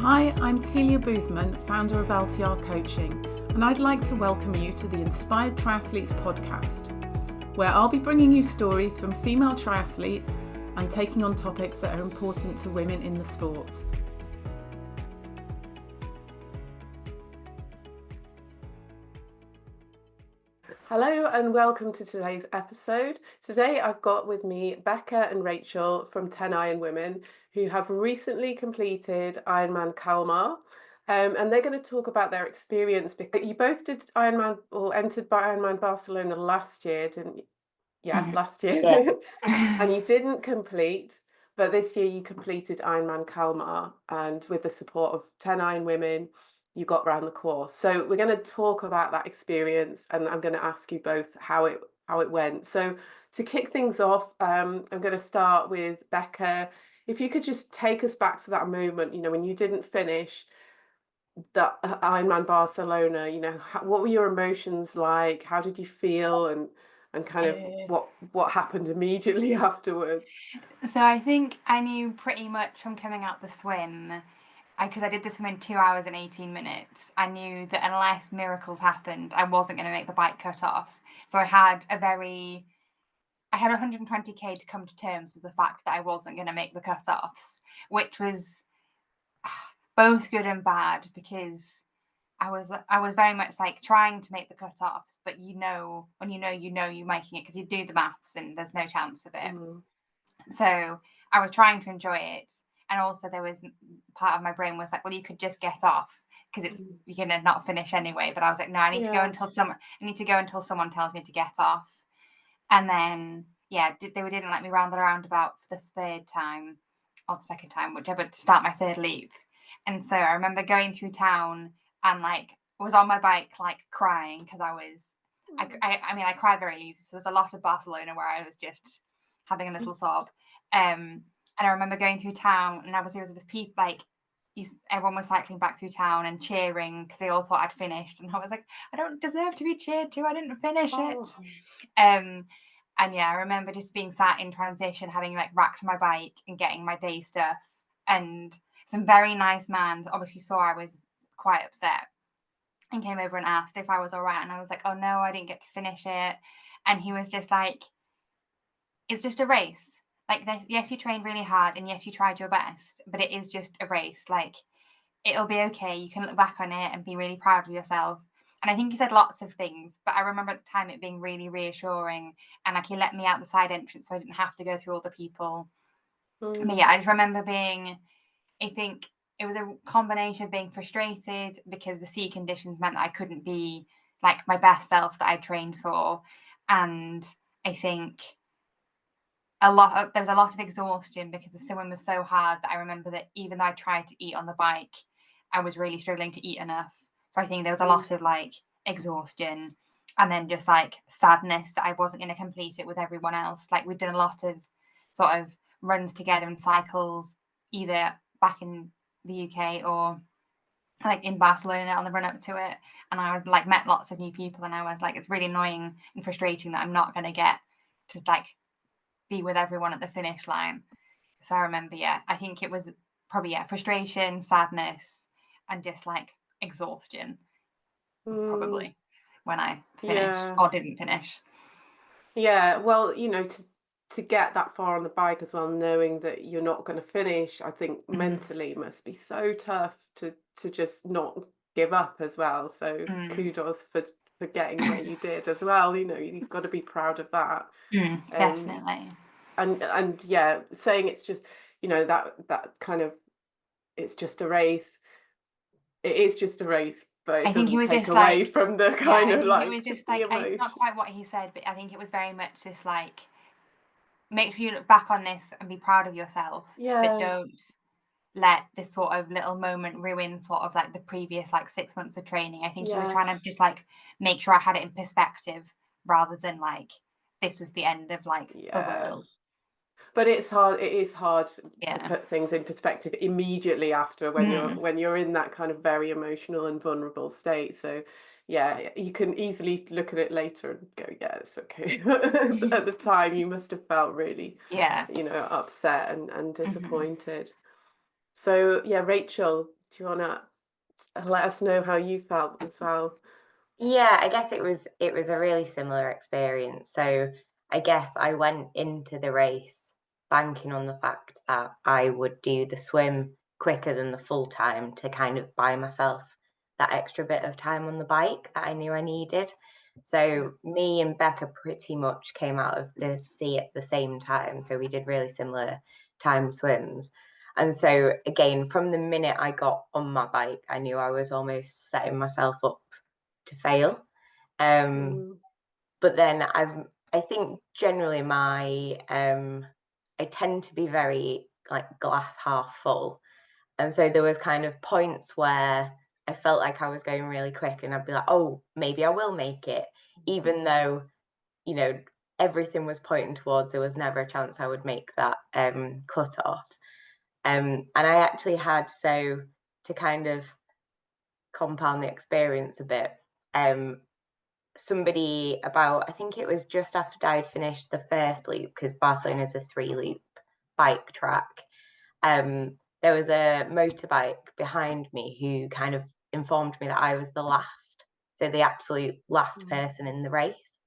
Hi, I'm Celia Boothman, founder of LTR Coaching, and I'd like to welcome you to the Inspired Triathletes podcast, where I'll be bringing you stories from female triathletes and taking on topics that are important to women in the sport. Hello and welcome to today's episode. Today I've got with me Becca and Rachel from 10 Ironwomen, who have recently completed Ironman Kalmar. And they're going to talk about their experience, because you both did Ironman or entered by Ironman Barcelona last year, didn't you? Yeah, last year. Yeah. And you didn't complete, but this year you completed Ironman Kalmar, and with the support of 10 Ironwomen, you got round the course. So we're going to talk about that experience, and I'm going to ask you both how it went. So to kick things off, I'm going to start with Becca. If you could just take us back to that moment, when you didn't finish that Ironman Barcelona, what were your emotions like? How did you feel, and kind of what happened immediately afterwards? So I think I knew pretty much from coming out the swim, because I did the swim in 2 hours and 18 minutes, I knew that unless miracles happened, I wasn't going to make the bike cut-offs. So I had 120k to come to terms with the fact that I wasn't going to make the cut-offs, which was both good and bad, because I was very much like trying to make the cut-offs, but when you're making it, because you do the maths and there's no chance of it. So I was trying to enjoy it, and also there was part of my brain was like, well, you could just get off, because you're gonna not finish anyway. But I was like, no, I need to go until someone tells me to get off. And then they didn't let me round the roundabout for the third time or the second time, whichever, to start my third loop. And so I remember going through town and was on my bike crying, because I cry very easy. So there's a lot of Barcelona where I was just having a little sob. And I remember going through town, and obviously it was with people everyone was cycling back through town and cheering because they all thought I'd finished, and I was like, I don't deserve to be cheered to. I didn't finish it. And I remember just being sat in transition, having racked my bike and getting my day stuff, and some very nice man obviously saw I was quite upset and came over and asked if I was all right, and I was like, oh no, I didn't get to finish it. And he was just like, it's just a race. Yes, you trained really hard, and yes, you tried your best, but it is just a race. It'll be okay. You can look back on it and be really proud of yourself. And I think he said lots of things, but I remember at the time it being really reassuring, and he let me out the side entrance so I didn't have to go through all the people. But I just remember I think it was a combination of being frustrated because the sea conditions meant that I couldn't be my best self that I trained for. And I think there was a lot of exhaustion because the swim was so hard that I remember that even though I tried to eat on the bike, I was really struggling to eat enough. So I think there was a lot of exhaustion, and then just sadness that I wasn't going to complete it with everyone else. We'd done a lot of sort of runs together and cycles, either back in the UK or in Barcelona on the run up to it. And I met lots of new people, and I was it's really annoying and frustrating that I'm not going to get to be with everyone at the finish line. So I remember, I think it was probably frustration, sadness, and just exhaustion, probably, when I finished or didn't finish. Yeah, well, to get that far on the bike as well, knowing that you're not going to finish, I think mentally must be so tough to just not give up as well. So kudos for getting where you did as well. You've got to be proud of that. Definitely. And saying it's just, that kind of, it's just a race. It is just a race, but it I think he doesn't was take just away from the kind of it was just the it's emotion. not quite what he said, but I think it was very much just make sure you look back on this and be proud of yourself, but don't let this sort of little moment ruin sort of the previous 6 months of training. I think he was trying to just make sure I had it in perspective, rather than this was the end of the world. But it's hard. It is hard to put things in perspective immediately after, when you're in that kind of very emotional and vulnerable state. So you can easily look at it later and go, yeah, it's okay. At the time, you must have felt really, upset and disappointed. So Rachel, Do you want to let us know how you felt as well? Yeah, I guess it was a really similar experience. So I guess I went into the race banking on the fact that I would do the swim quicker than the full time to kind of buy myself that extra bit of time on the bike that I knew I needed. Yeah. So me and Becca pretty much came out of the sea at the same time. So we did really similar time swims. And so again, from the minute I got on my bike, I knew I was almost setting myself up to fail. Um, Mm, but then I think generally I tend to be very like glass half full. And so there was kind of points where I felt like I was going really quick and I'd be like, oh, maybe I will make it, even though, you know, everything was pointing towards there was never a chance I would make that cut off. And I actually had to kind of compound the experience a bit. Um, Somebody about I think it was just after I'd finished the first loop because Barcelona is a 3 loop bike track. There was a motorbike behind me who kind of informed me that I was the last, so the absolute last mm, person in the race.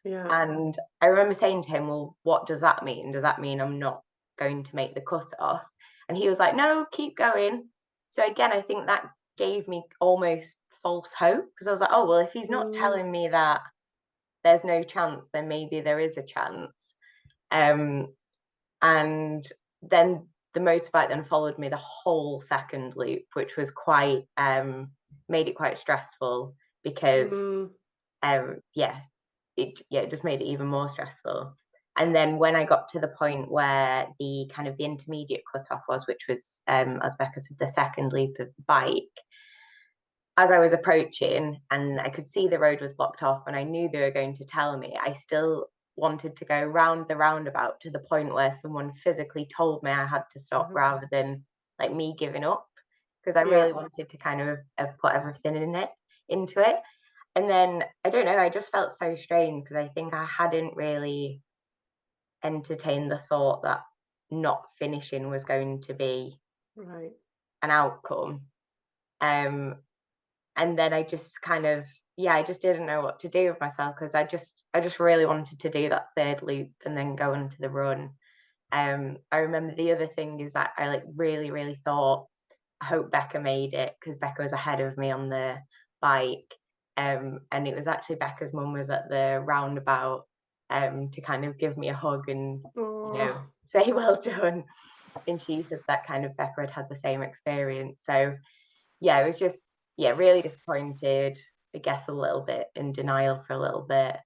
yeah. And I remember saying to him, well, what does that mean? Does that mean I'm not going to make the cut off? And he was like, no, keep going. So again, I think that gave me almost false hope because I was like, oh, well, if he's not Mm, telling me that there's no chance, then maybe there is a chance. Um, and then the motorbike then followed me the whole second loop, which was quite made it quite stressful because mm, yeah, it just made it even more stressful. And then when I got to the point where the kind of the intermediate cutoff was, which was as Becca said, the second loop of the bike, as I was approaching and I could see the road was blocked off and I knew they were going to tell me, I still wanted to go round the roundabout to the point where someone physically told me I had to stop mhm. rather than like me giving up because I Yeah, really wanted to kind of have put everything into it. And then I don't know, I just felt so strange because I think I hadn't really entertained the thought that not finishing was going to be right. an outcome. Um, and then I just kind of I just didn't know what to do with myself because I just really wanted to do that third loop and then go into the run. I remember the other thing is that I like really really thought I hope Becca made it because Becca was ahead of me on the bike. And it was actually Becca's mum was at the roundabout to kind of give me a hug and Oh, say well done. And she said that kind of Becca had the same experience. So yeah, it was just really disappointed, I guess a little bit in denial for a little bit.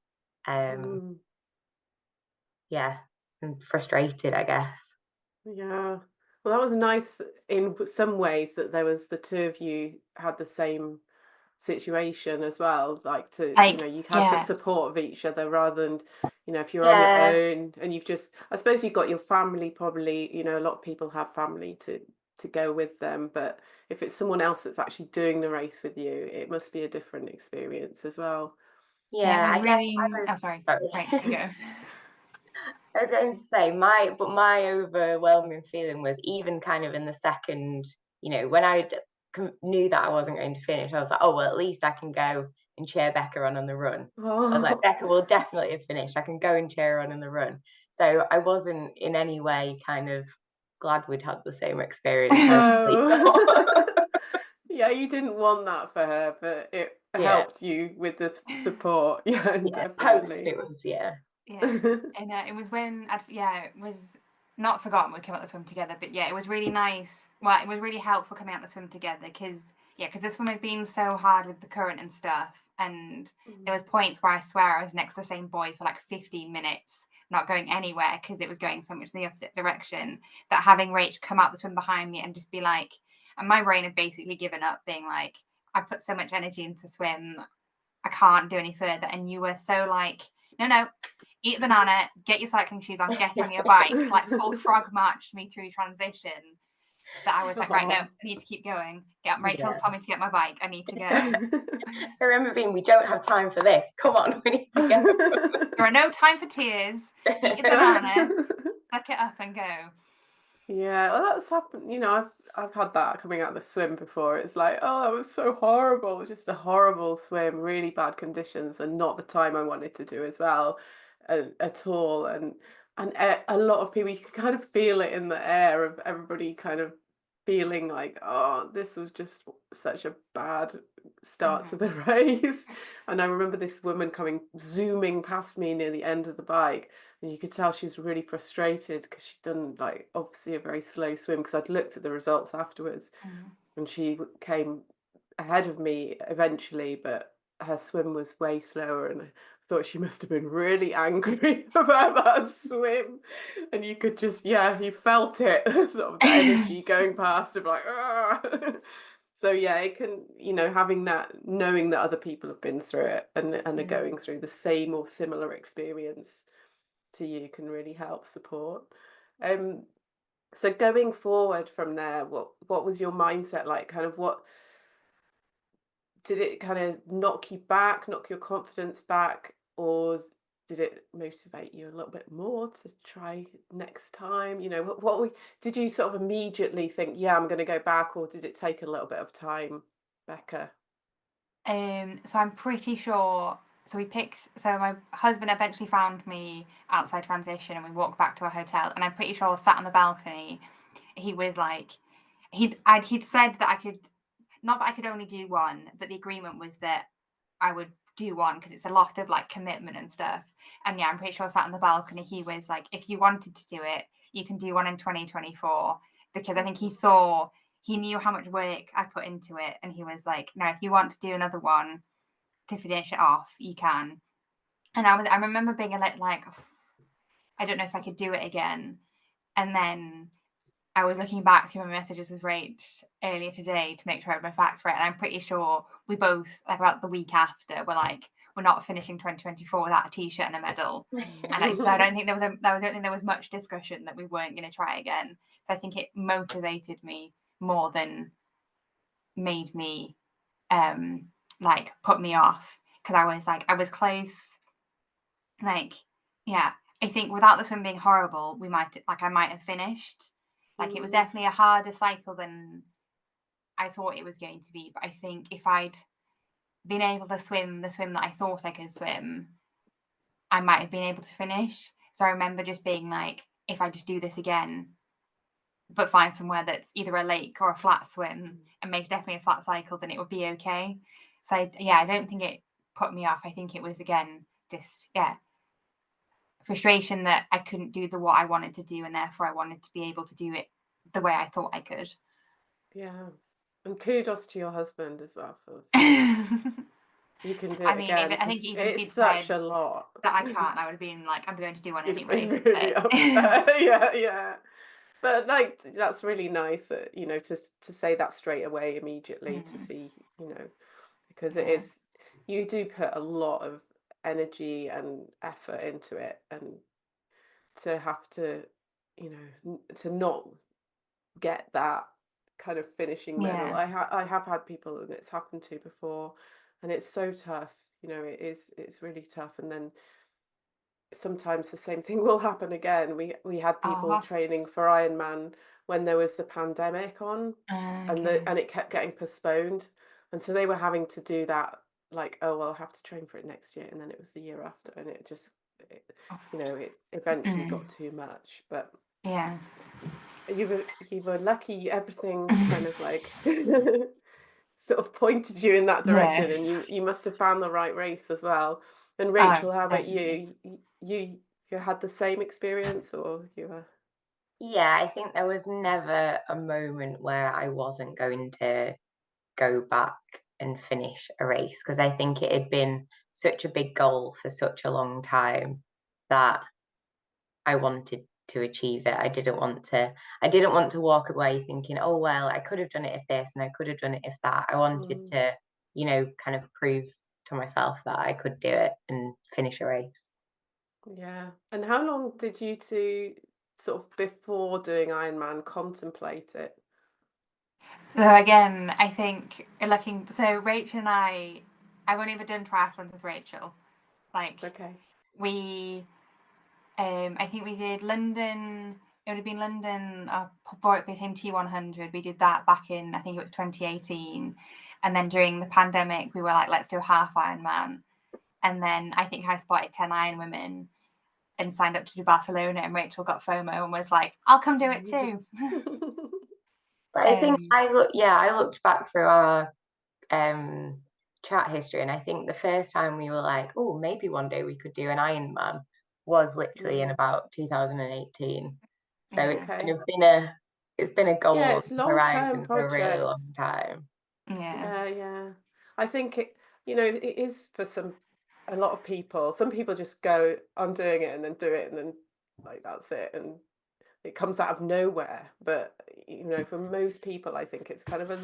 Um, mm, yeah, and frustrated, I guess. yeah. Well, that was nice in some ways that there was the two of you had the same situation as well, like to, Like, you had the yeah, support of each other rather than, if you're on your Yeah, own and you've just, I suppose you've got your family probably, a lot of people have family to go with them, but if it's someone else that's actually doing the race with you, it must be a different experience as well. yeah, it yeah, was I guess really. I Oh, was sorry. Right, you sorry. go. I was going to say my overwhelming feeling was even kind of in the second, when knew that I wasn't going to finish, I was like, oh well, at least I can go and cheer Becca on the run. I was like, Oh, Becca will definitely have finished. I can go and cheer her on in the run. So I wasn't in any way kind of glad we'd had the same experience. I really no. thought, Yeah, you didn't want that for her, but it yeah, helped you with the support. Yeah, yeah. Post definitely. it was yeah, Yeah, and it was when it was not forgotten we came out the swim together, but yeah, it was really nice. Well, it was really helpful coming out the swim together because this swim had been so hard with the current and stuff, and there was points where I swear I was next to the same boy for like 15 minutes, not going anywhere because it was going so much in the opposite direction. That having Rach come out the swim behind me and just be like, and my brain had basically given up, being like, I put so much energy into the swim, I can't do any further, and you were so like, no, no, eat a banana, get your cycling shoes on, get on your bike, like full frog marched me through transition. That I was like, right, no, I Oh, need to keep going. Get Rachel's yeah. told me to get my bike. I need to go. I remember being, we don't have time for this. Come on, we need to go. There are no time for tears. Eat a banana, suck it up, and go. Yeah, well, that's happened. I've had that coming out of the swim before. It's like, oh, that was so horrible. Just a horrible swim, really bad conditions, and not the time I wanted to do as well, at all. And a lot of people, you can kind of feel it in the air of everybody kind of feeling like, oh, this was just such a bad start to the Mhm. race. And I remember this woman coming zooming past me near the end of the bike, and you could tell she was really frustrated because she'd done, like, obviously a very slow swim, because I'd looked at the results afterwards, Mhm. and she came ahead of me eventually, but her swim was way slower, and I thought she must have been really angry about that swim. And you could just, yeah, you felt it, sort of the energy going past of like, "Argh." So yeah, it can, having that, knowing that other people have been through it and are Mhm. going through the same or similar experience to you can really help support. Um, so going forward from there, what was your mindset like? Kind of what did it kind of knock you back, knock your confidence back, or did it motivate you a little bit more to try next time? Did you sort of immediately think, yeah, I'm going to go back, or did it take a little bit of time, Becca? So I'm pretty sure. So my husband eventually found me outside transition, and we walked back to our hotel. And I'm pretty sure, sat on the balcony, he was like, he'd said that I could, not that I could only do one, but the agreement was that I would do one because it's a lot of like commitment and stuff. And yeah, I'm pretty sure, sat on the balcony, he was like, if you wanted to do it, you can do one in 2024, because I think he knew how much work I put into it, and he was like, no, if you want to do another one to finish it off, you can. And I remember being a little like, I don't know if I could do it again. And then I was looking back through my messages with Rach earlier today to make sure I had my facts right, and I'm pretty sure we both, like, about the week after, were like, we're not finishing 2024 without a t-shirt and a medal. And so I don't think there was much discussion that we weren't going to try again. So I think it motivated me more than made me like put me off, because I was close. Like, yeah, I think without the swim being horrible, I might have finished. Like, it was Mm, definitely a harder cycle than I thought it was going to be. But I think if I'd been able to swim the swim that I thought I could swim, I might have been able to finish. So I remember just being like, if I just do this again, but find somewhere that's either a lake or a flat swim and make definitely a flat cycle, then it would be okay. So I don't think it put me off. I think it was, again, just, yeah, frustration that I couldn't do what I wanted to do, and therefore I wanted to be able to do it the way I thought I could. yeah. And kudos to your husband as well for saying I you can do it mean, again, I think because even if it's he'd such said a lot. that I can't, I would have been like, I'm going to do one You'd have been anyway. really upset. Yeah, yeah. But like, that's really nice that, to say that straight away immediately, to Mm, see, because it yeah, is, you do put a lot of energy and effort into it, and to have to, to not get that kind of finishing medal. yeah, I have had people and it's happened to before, and it's so tough. It's really tough. And then sometimes the same thing will happen again. We had people uh-huh. training for Ironman when there was the pandemic on, and Okay. it kept getting postponed, and so they were having to do that, like, oh well, I'll have to train for it next year, and then it was the year after, and it, it eventually Mm, got too much. But yeah. you were lucky. Everything kind of like sort of pointed you in that Yeah. direction, and you must have found the right race as well. And Oh, Rachel, how about definitely. you? You had the same experience, or you were? Yeah, I think there was never a moment where I wasn't going to go back and finish a race, because I think it had been such a big goal for such a long time that I wanted to achieve it. I didn't want to walk away thinking, oh well, I could have done it if this and I could have done it if that. I wanted Mm, to, kind of prove to myself that I could do it and finish a race. yeah. And how long did you two, sort of before doing Ironman, contemplate it? So again, I think so Rachel and I've only ever done triathlons with Rachel. Like, Okay. we I think we did London it would have been London, before it became T100. We did that back in, I think it was 2018. And then during the pandemic, we were like, let's do a half Ironman. And then I think I spotted 10 Ironwomen and signed up to do Barcelona, and Rachel got FOMO and was like, I'll come do it too. But I think I looked back through our chat history, and I think the first time we were like, oh, maybe one day we could do an Ironman was literally in about 2018. So it's kind of been a goal on it's the long-term horizon for a really project. long time. Yeah. I think it is for a lot of people. Some people just go, I'm doing it, and then do it, and then like that's it, and it comes out of nowhere. But for most people, I think it's kind of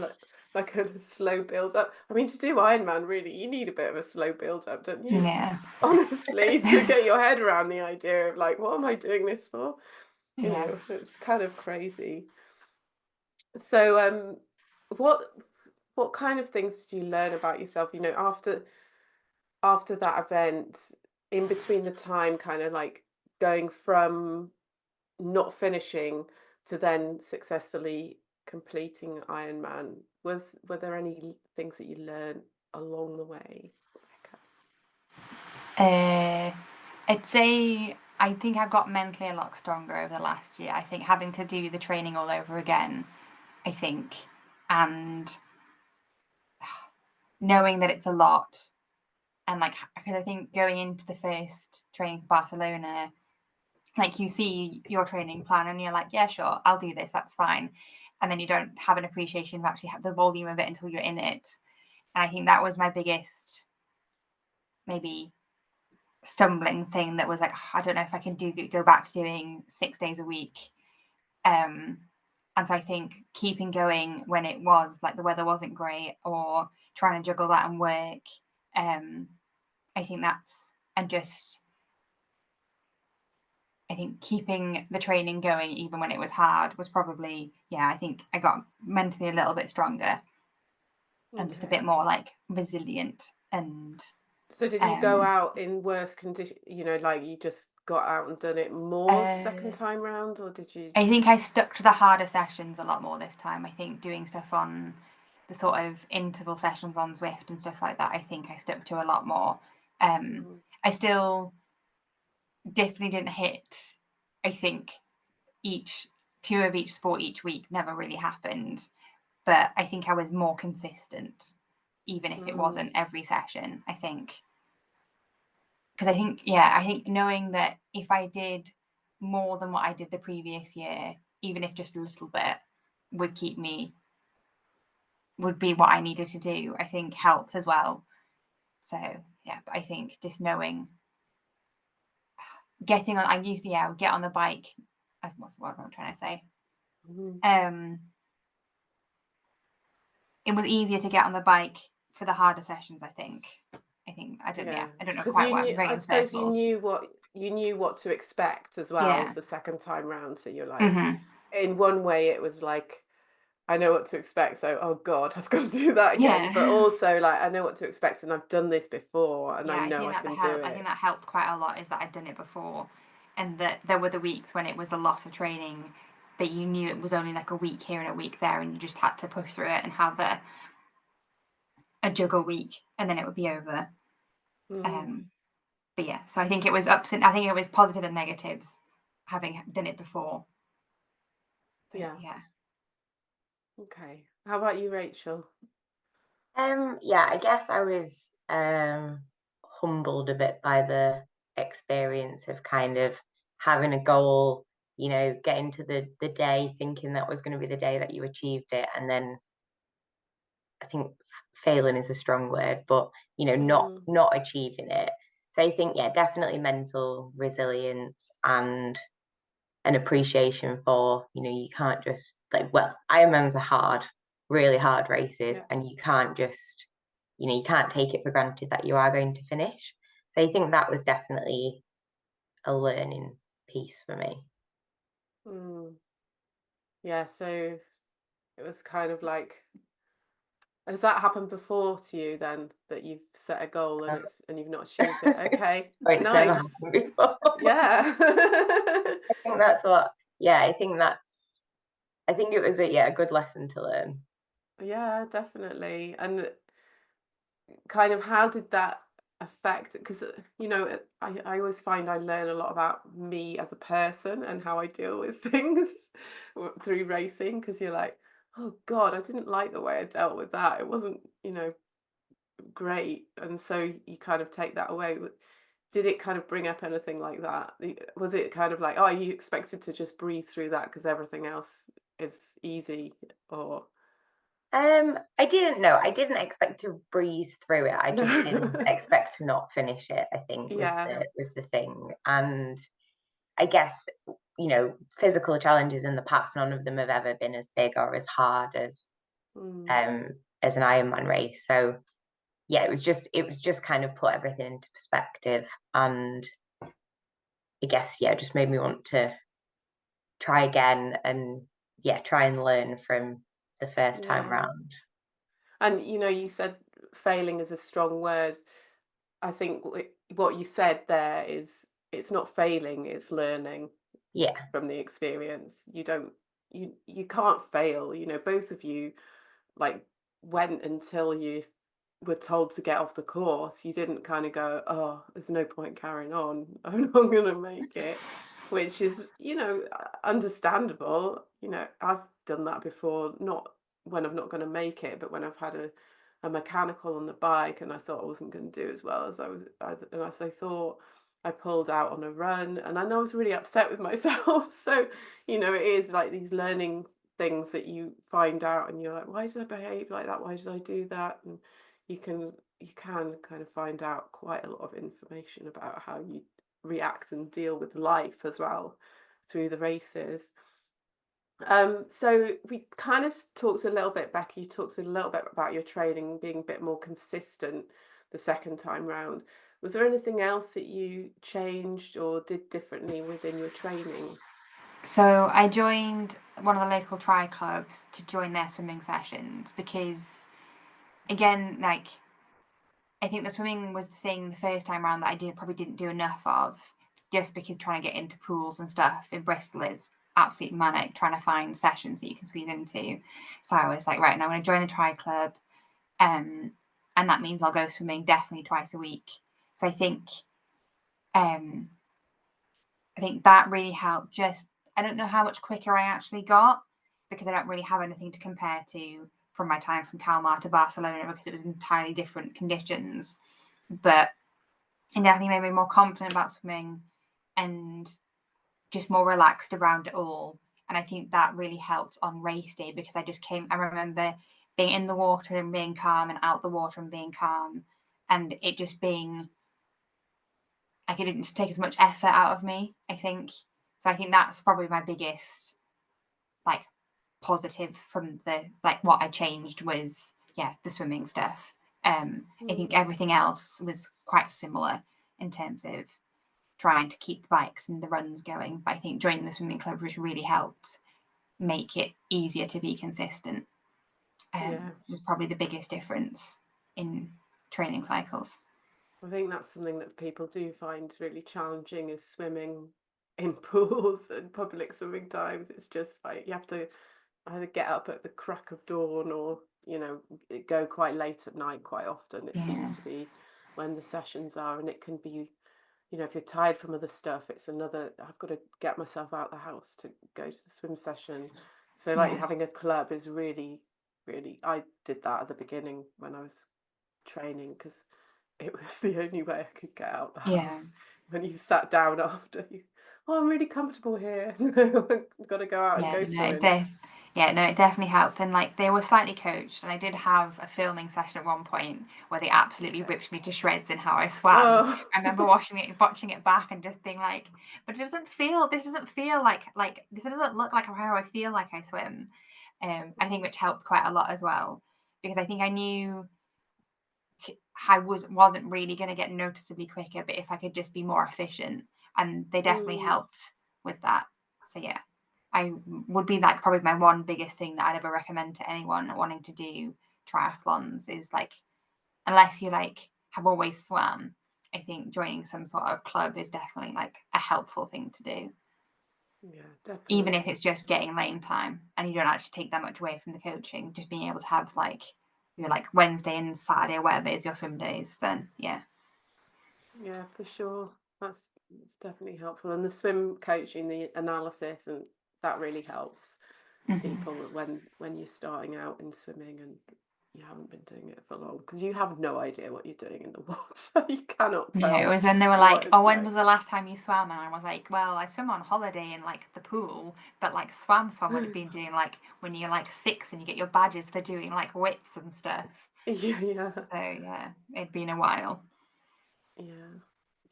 like a slow build up. I mean, to do Ironman, really, you need a bit of a slow build up, don't you? Yeah. Honestly, to get your head around the idea of like, what am I doing this for? It's kind of crazy. So, what kind of things did you learn about yourself? After that event, in between the time, kind of like going from not finishing to then successfully completing Ironman. Were there any things that you learned along the way, Becca? I'd say I think I've got mentally a lot stronger over the last year. I think having to do the training all over again, and knowing that it's a lot, and because I think going into the first training for Barcelona, like you see your training plan and you're like, yeah, sure, I'll do this, that's fine. And then you don't have an appreciation of actually the volume of it until you're in it. And I think that was my biggest, maybe, stumbling thing, that was like, I don't know if I can go back to doing 6 days a week. And so I think keeping going when it was like the weather wasn't great, or trying to juggle that and work, I think that's, and just, I think keeping the training going even when it was hard was probably, I think I got mentally a little bit stronger and just a bit more like resilient. And so did you go out in worse condition, like you just got out and done it more the second time round, or did you? I think I stuck to the harder sessions a lot more this time. I think doing stuff on the sort of interval sessions on Zwift and stuff like that, I think I stuck to a lot more. I still definitely didn't hit, I think, two of each sport each week never really happened, but I think I was more consistent, even if it wasn't every session. I think, because I think knowing that if I did more than what I did the previous year, even if just a little bit, would be what I needed to do, I think helped as well. So but I think just knowing, getting on, I used to get on the bike. What's the word I'm trying to say? It was easier to get on the bike for the harder sessions. I don't know quite what I'm saying. I suppose you knew what to expect as well as the second time round. So you're like, in one way, it was like, I know what to expect, so oh god, I've got to do that again. But also, like, I know what to expect, and I've done this before, and I know I can do it. I think that helped quite a lot, is that I'd done it before, and that there were the weeks when it was a lot of training, but you knew it was only like a week here and a week there, and you just had to push through it and have a juggle week, and then it would be over. But so I think it was I think it was positive and negatives, having done it before. But, yeah. Okay. How about you, Rachel? I guess I was humbled a bit by the experience of kind of having a goal, getting to the day thinking that was going to be the day that you achieved it, and then I think failing is a strong word, but not achieving it. So I think definitely mental resilience and an appreciation for, you can't just Ironmans are really hard races, and you can't just, you can't take it for granted that you are going to finish. So I think that was definitely a learning piece for me. Yeah, so it was kind of like, has that happened before to you then, that you've set a goal and you've not achieved it? Okay. It's never happened before. Yeah. I think that's what yeah, I think it was a good lesson to learn. Yeah, definitely. And kind of how did that affect, because I always find I learn a lot about me as a person and how I deal with things through racing, because you're like, oh God, I didn't like the way I dealt with that. It wasn't, great. And so you kind of take that away. Did it kind of bring up anything like that? Was it kind of like, oh, you expected to just breathe through that because everything else is easy? Or I didn't know. I didn't expect to breeze through it. I just didn't no? expect to not finish it, I think Yeah. was the thing. And I guess, physical challenges in the past, none of them have ever been as big or as hard Mm, um as an Ironman race. So yeah, it was just kind of put everything into perspective, and I guess, yeah, just made me want to try again, and yeah, try and learn from the first time yeah. round. And you said failing is a strong word. I think what you said there is it's not failing, it's learning Yeah, from the experience. You can't fail. Both of you like went until you were told to get off the course. You didn't kind of go, oh, there's no point carrying on. I'm not going to make it, which is, understandable. I've done that before, not when I'm not going to make it, but when I've had a mechanical on the bike and I thought I wasn't going to do as well as and as I thought, I pulled out on a run and I was really upset with myself. So, it is like these learning things that you find out and you're like, why did I behave like that? Why did I do that? And you can kind of find out quite a lot of information about how you react and deal with life as well through the races. So we kind of talked a little bit, Becky, you talked a little bit about your training being a bit more consistent the second time round. Was there anything else that you changed or did differently within your training? So I joined one of the local tri clubs to join their swimming sessions because, again, like I think the swimming was the thing the first time around that I probably didn't do enough of, just because trying to get into pools and stuff in Bristol is absolutely manic, trying to find sessions that you can squeeze into. So I was like, right, now I'm going to join the tri club, and that means I'll go swimming definitely twice a week. So um, I think that really helped. Just I don't know how much quicker I actually got because I don't really have anything to compare to from my time from Kalmar to Barcelona because it was entirely different conditions. But it definitely made me more confident about swimming and just more relaxed around it all. And I think that really helped on race day because I remember being in the water and being calm and out the water and being calm. And it just being like it didn't take as much effort out of me, I think. So I think that's probably my biggest like positive from the like what I changed was the swimming stuff. I think Mm, everything else was quite similar in terms of trying to keep the bikes and the runs going. But I think joining the swimming club has really helped make it easier to be consistent. yeah. Was probably the biggest difference in training cycles. I think that's something that people do find really challenging is swimming in pools and public swimming times. It's just like you have to either get up at the crack of dawn or, go quite late at night quite often. It Yeah. seems to be when the sessions are, and it can be, if you're tired from other stuff, it's another, I've got to get myself out of the house to go to the swim session. So like Yes. having a club is really, really, I did that at the beginning when I was training because it was the only way I could get out the Yeah. house. When you sat down after you, oh, I'm really comfortable here. I've got to go out and Yeah, go no, swimming. it definitely helped. And like they were slightly coached, and I did have a filming session at one point where they absolutely Okay. ripped me to shreds in how I swam. Oh, I remember watching it back, and just being like, "But this doesn't feel like this doesn't look like how I feel like I swim." I think which helped quite a lot as well because I think I knew I wasn't really going to get noticeably quicker, but if I could just be more efficient, and they definitely mm, helped with that. So yeah, I would be like probably my one biggest thing that I'd ever recommend to anyone wanting to do triathlons is like unless you like have always swam, I think joining some sort of club is definitely like a helpful thing to do. Yeah, definitely. Even if it's just getting lane time and you don't actually take that much away from the coaching, just being able to have like your like Wednesday and Saturday or whatever is your swim days, then yeah. Yeah, for sure. It's definitely helpful. And the swim coaching, the analysis, and that really helps people when you're starting out in swimming and you haven't been doing it for long, because you have no idea what you're doing in the water. You cannot tell. Yeah, it was when they were what like, it's "Oh, when like. was the last time you swam?" And I was like, "Well, I swim on holiday in like the pool, but like swam would have been doing like when you're like 6 and you get your badges for doing like wits and stuff." Yeah. So yeah, it'd been a while. Yeah.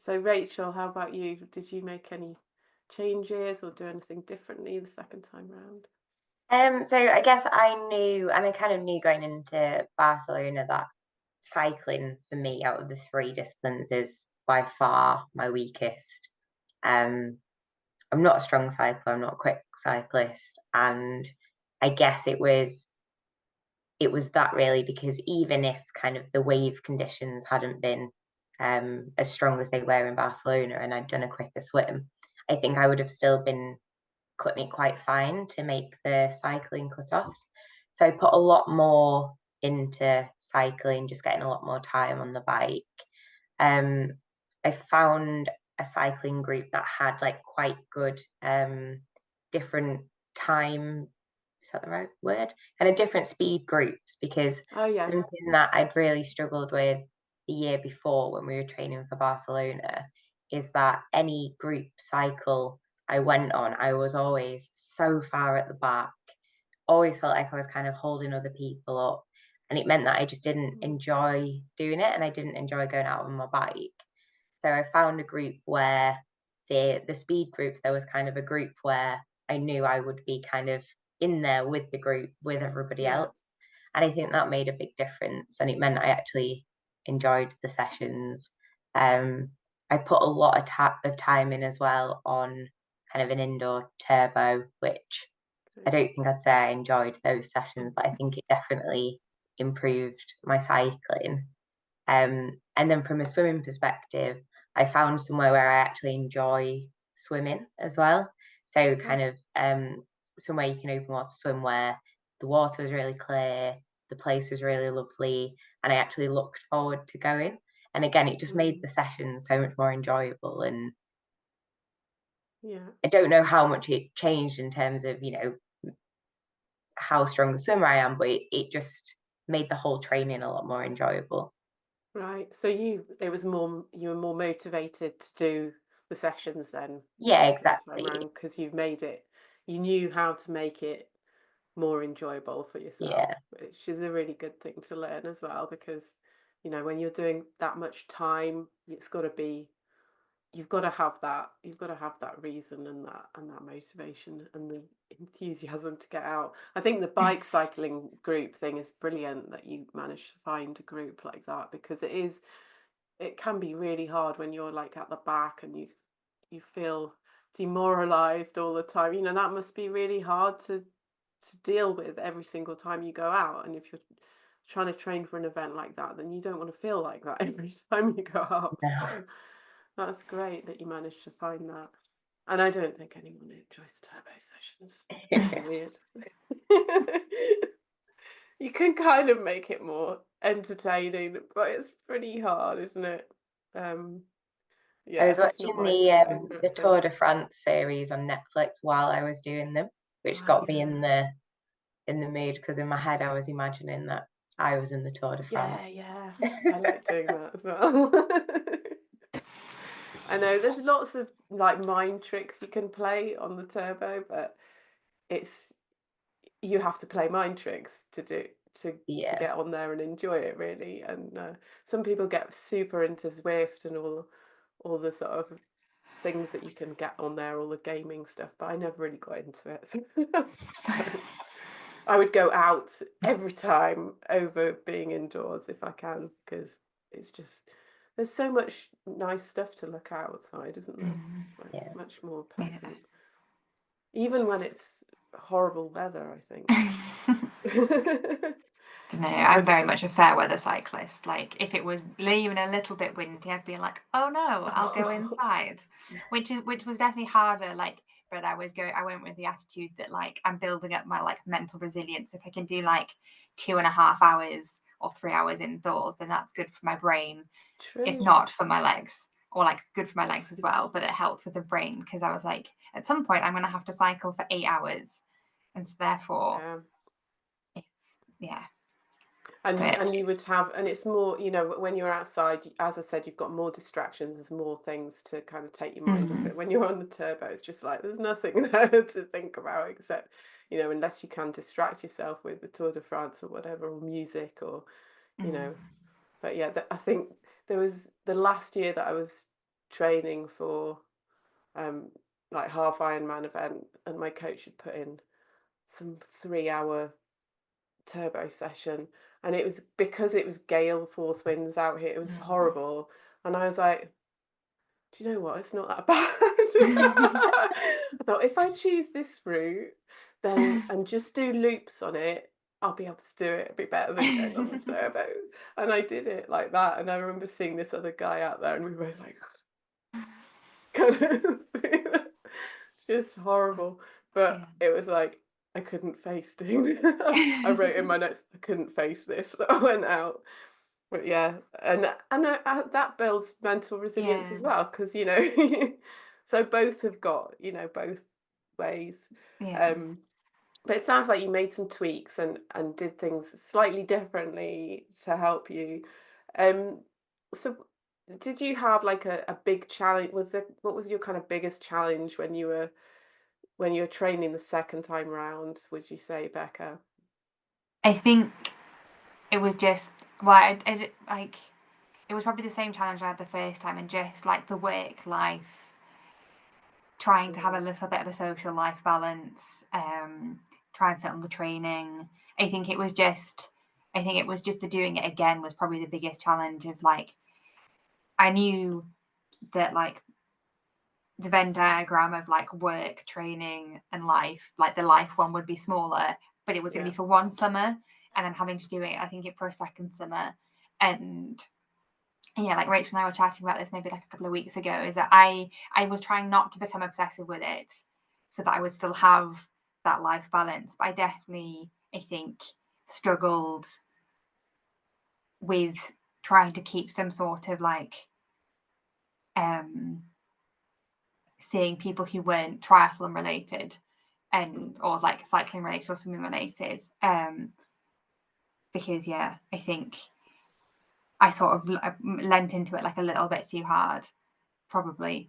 So Rachel, how about you? Did you make any changes or do anything differently the second time round? So I guess I knew, and I kind of knew going into Barcelona that cycling for me out of the 3 disciplines is by far my weakest. I'm not a strong cycler, I'm not a quick cyclist, and I guess it was that really, because even if kind of the wave conditions hadn't been as strong as they were in Barcelona and I'd done a quicker swim, I think I would have still been cutting it quite fine to make the cycling cut-offs. So I put a lot more into cycling, just getting a lot more time on the bike. I found a cycling group that had like quite good different time, is that the right word? Kind of different speed groups, because Oh yeah. something that I'd really struggled with the year before when we were training for Barcelona is that any group cycle I went on, I was always so far at the back, always felt like I was kind of holding other people up. And it meant that I just didn't enjoy doing it and I didn't enjoy going out on my bike. So I found a group where the speed groups, there was kind of a group where I knew I would be kind of in there with the group, with everybody Yeah. else. And I think that made a big difference. And it meant I actually enjoyed the sessions. I put a lot of time in as well on kind of an indoor turbo, which I don't think I'd say I enjoyed those sessions, but I think it definitely improved my cycling. And then from a swimming perspective, I found somewhere where I actually enjoy swimming as well. So kind of somewhere you can open water swim where the water was really clear, the place was really lovely, and I actually looked forward to going. And again, it just made the session so much more enjoyable. And Yeah. I don't know how much it changed in terms of, how strong a swimmer I am, but it just made the whole training a lot more enjoyable. Right. So you were more motivated to do the sessions then the Yeah, second time exactly. round, because you knew how to make it more enjoyable for yourself, Yeah. which is a really good thing to learn as well, because when you're doing that much time, you've got to have that reason and that motivation and the enthusiasm to get out. I think the bike cycling group thing is brilliant that you managed to find a group like that, because it can be really hard when you're like at the back and you feel demoralized all the time. That must be really hard to deal with every single time you go out. And if you're trying to train for an event like that, then you don't want to feel like that every time you go out. No. So that's great that you managed to find that. And I don't think anyone enjoys turbo sessions. It's weird. You can kind of make it more entertaining, but it's pretty hard, isn't it? I Yeah, was it's not watching my the favorite thing. Tour de France series on Netflix while I was doing them, which Oh got me yeah. in the mood, because in my head I was imagining that I was in the Tour de Yeah, France. yeah. I like doing that as well. I know there's lots of like mind tricks you can play on the turbo, but it's you have to play mind tricks to Yeah. get on there and enjoy it really. And some people get super into Zwift and all the sort of things that you can get on there, all the gaming stuff, but I never really got into it. So I would go out every time over being indoors if I can, because it's just there's so much nice stuff to look at outside, isn't there? It's like Yeah. much more Yeah. pleasant. Even when it's horrible weather, I think. Dunno, I'm very much a fair weather cyclist. Like if it was even a little bit windy, I'd be like, "Oh no, I'll go inside," which was definitely harder. Like but I went with the attitude that like I'm building up my like mental resilience. If I can do like 2.5 hours or 3 hours indoors, then that's good for my brain. If not for my legs, or like good for my legs as well, but it helped with the brain, because I was like, at some point I'm going to have to cycle for 8 hours, and so therefore And you would have, and it's more, you know, when you're outside, as I said, you've got more distractions, there's more things to kind of take your mind off it. When you're on the turbo, it's just like there's nothing there to think about except, you know, unless you can distract yourself with the Tour de France or whatever, or music, or, you know. But yeah, I think there was the last year that I was training for like half Ironman event, and my coach had put in some 3-hour turbo session, and it was because it was gale force winds out here. It was horrible, and I was like, do you know what, it's not that bad. I thought, if I choose this route then and just do loops on it, I'll be able to do it a bit better than going on the turbo. And I did it like that, and I remember seeing this other guy out there, and we were like kind of just horrible. But it was like I couldn't face doing it. I wrote in my notes, I couldn't face this. I went out. But yeah, and that builds mental resilience as well, because, you know, so both have got, you know, both ways. But it sounds like you made some tweaks and did things slightly differently to help you. So did you have like a big challenge? What was your kind of biggest challenge when you were training the second time round, would you say, Becca? I think it was just, well, like, it was probably the same challenge I had the first time, and just like the work life, trying to have a little bit of a social life balance, try and fit on the training. I think it was just the doing it again was probably the biggest challenge of like, I knew that like the Venn diagram of like work, training and life, like the life one would be smaller, but it was going to be for one summer, and then having to do it, I think, for a second summer. And yeah, like Rachel and I were chatting about this maybe like a couple of weeks ago, is that I was trying not to become obsessive with it so that I would still have that life balance. But I definitely, I think, struggled with trying to keep some sort of like seeing people who weren't triathlon related and or like cycling related or swimming related. Because yeah, I think I sort of lent into it like a little bit too hard, probably.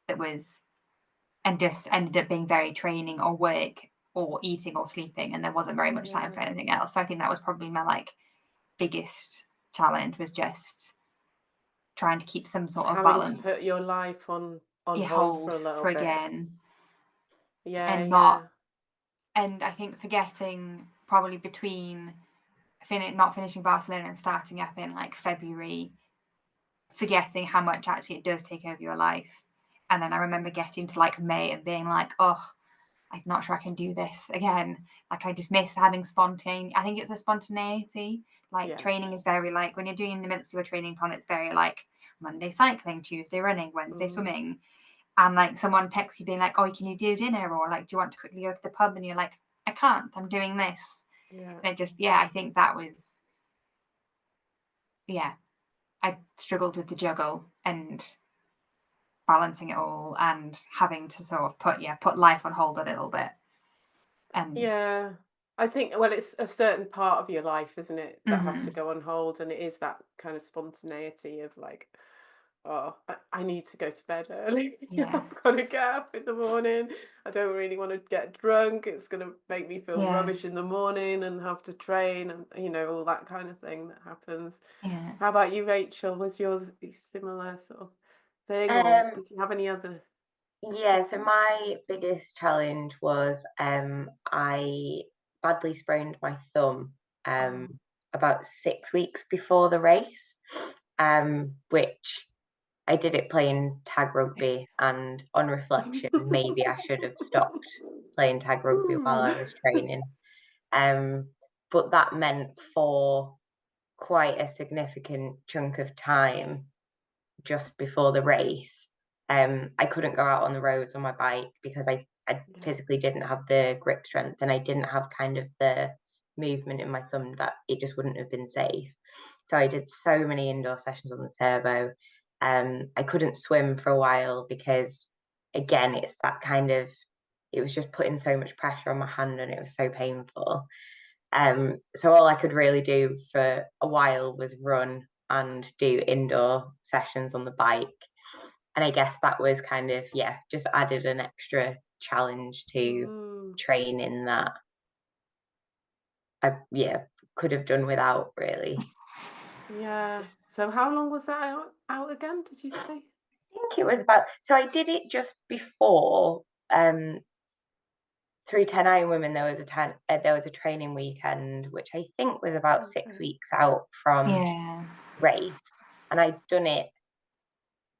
And just ended up being very training or work or eating or sleeping, and there wasn't very much time for anything else. So I think that was probably my like biggest challenge, was just trying to keep some sort of balance. To put your life on hold for a little bit. Again. And I think forgetting probably between not finishing Barcelona and starting up in like February, forgetting how much actually it does take over your life. And then I remember getting to like May and being like, oh, I'm not sure I can do this again. Like, I just miss having spontaneity. I think it's a spontaneity. Like training is very like, when you're doing in the midst of a training plan, it's very like Monday cycling, Tuesday running, Wednesday swimming. And like someone texts you being like, oh, can you do dinner? Or like, do you want to quickly go to the pub? And you're like, I can't, I'm doing this. And it just, I think that was, I struggled with the juggle and balancing it all, and having to sort of put life on hold a little bit. And I think, well, it's a certain part of your life, isn't it, that has to go on hold, and it is that kind of spontaneity of like, oh, I need to go to bed early. I've got to get up in the morning. I don't really want to get drunk. It's going to make me feel rubbish in the morning and have to train, and, you know, all that kind of thing that happens. How about you, Rachel? Was yours a similar sort of thing, or did you have any other? So my biggest challenge was I badly sprained my thumb about 6 weeks before the race, which I did it playing tag rugby, and on reflection, maybe I should have stopped playing tag rugby while I was training. But that meant for quite a significant chunk of time just before the race, I couldn't go out on the roads on my bike because I I physically didn't have the grip strength, and I didn't have kind of the movement in my thumb, that it just wouldn't have been safe. So I did so many indoor sessions on the turbo. I couldn't swim for a while because, again, it's that kind of, it was just putting so much pressure on my hand and it was so painful. So all I could really do for a while was run and do indoor sessions on the bike. And I guess that was kind of, just added an extra challenge to training that I could have done without, really. Yeah. So how long was that out again, did you say? I think it was about, so I did it just before, through 10 Ironwomen, there was a training weekend, which I think was about 6 weeks out from race. And I'd done it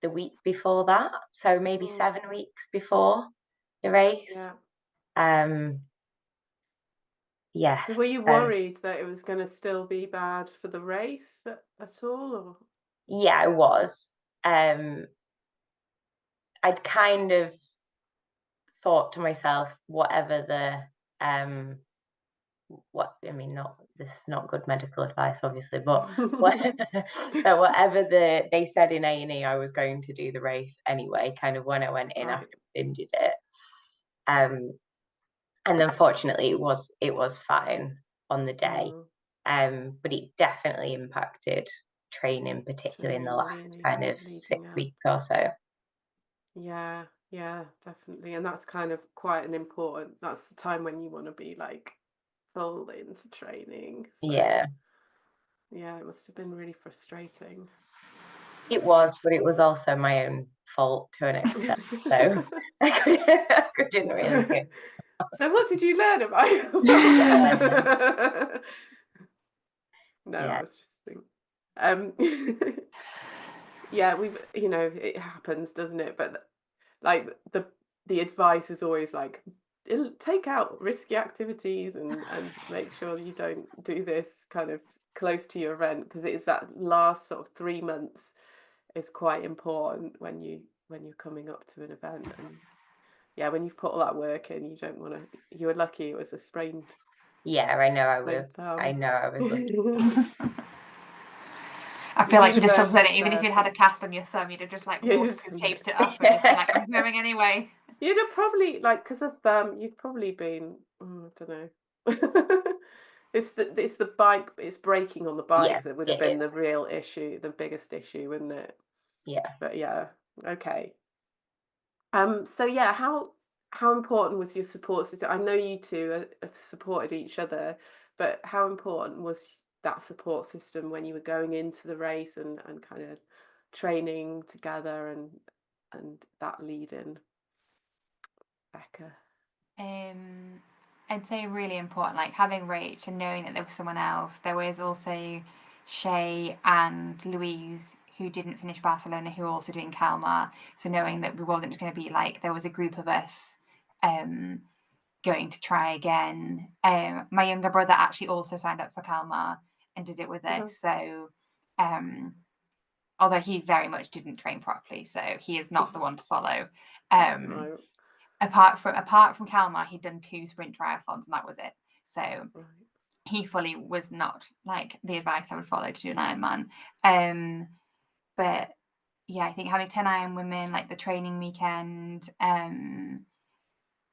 the week before that, so maybe 7 weeks before the race. So were you worried that it was going to still be bad for the race at all? Or? Yeah, I was. I'd kind of thought to myself, whatever the this is not good medical advice, obviously, but whatever they said in A&E, I was going to do the race anyway, kind of when I went in after I injured it. And unfortunately it was fine on the day. But it definitely impacted training, particularly in the last kind of 6 weeks or so. Yeah, definitely. And that's kind of quite an important, that's the time when you want to be like full into training. So, yeah, it must have been really frustrating. It was, but it was also my own fault to an extent. So I couldn't really do it. So what did you learn about yourself? No, I was just thinking. Yeah, it happens, doesn't it? But like the advice is always like, take out risky activities and make sure you don't do this kind of close to your event, because it's that last sort of 3 months is quite important when you're coming up to an event. And when you've put all that work in, you don't want to. You were lucky it was a sprained. Yeah, I know I was lucky. I feel like you'd have still done it, even if you'd had a cast on your thumb, you'd have just like waterproof taped it up and just been like, I'm going anyway. You'd have probably, like, because of thumb, you'd probably been, I don't know. It's the bike, it's braking on the bike that would have been the real issue, the biggest issue, wouldn't it? Yeah. But okay. So how important was your support system? I know you two have supported each other, but how important was that support system when you were going into the race and kind of training together and that lead in? Becca? I'd say really important, like having Rach and knowing that there was someone else. There was also Shay and Louise, who didn't finish Barcelona, who were also doing Kalmar. So knowing that we wasn't going to be like, there was a group of us going to try again. My younger brother actually also signed up for Kalmar and did it with us. So although he very much didn't train properly, so he is not the one to follow. No. Apart from Kalmar, he'd done 2 sprint triathlons and that was it. So he fully was not like the advice I would follow to do an Ironman. But yeah, I think having 10 Ironwomen, like the training weekend, and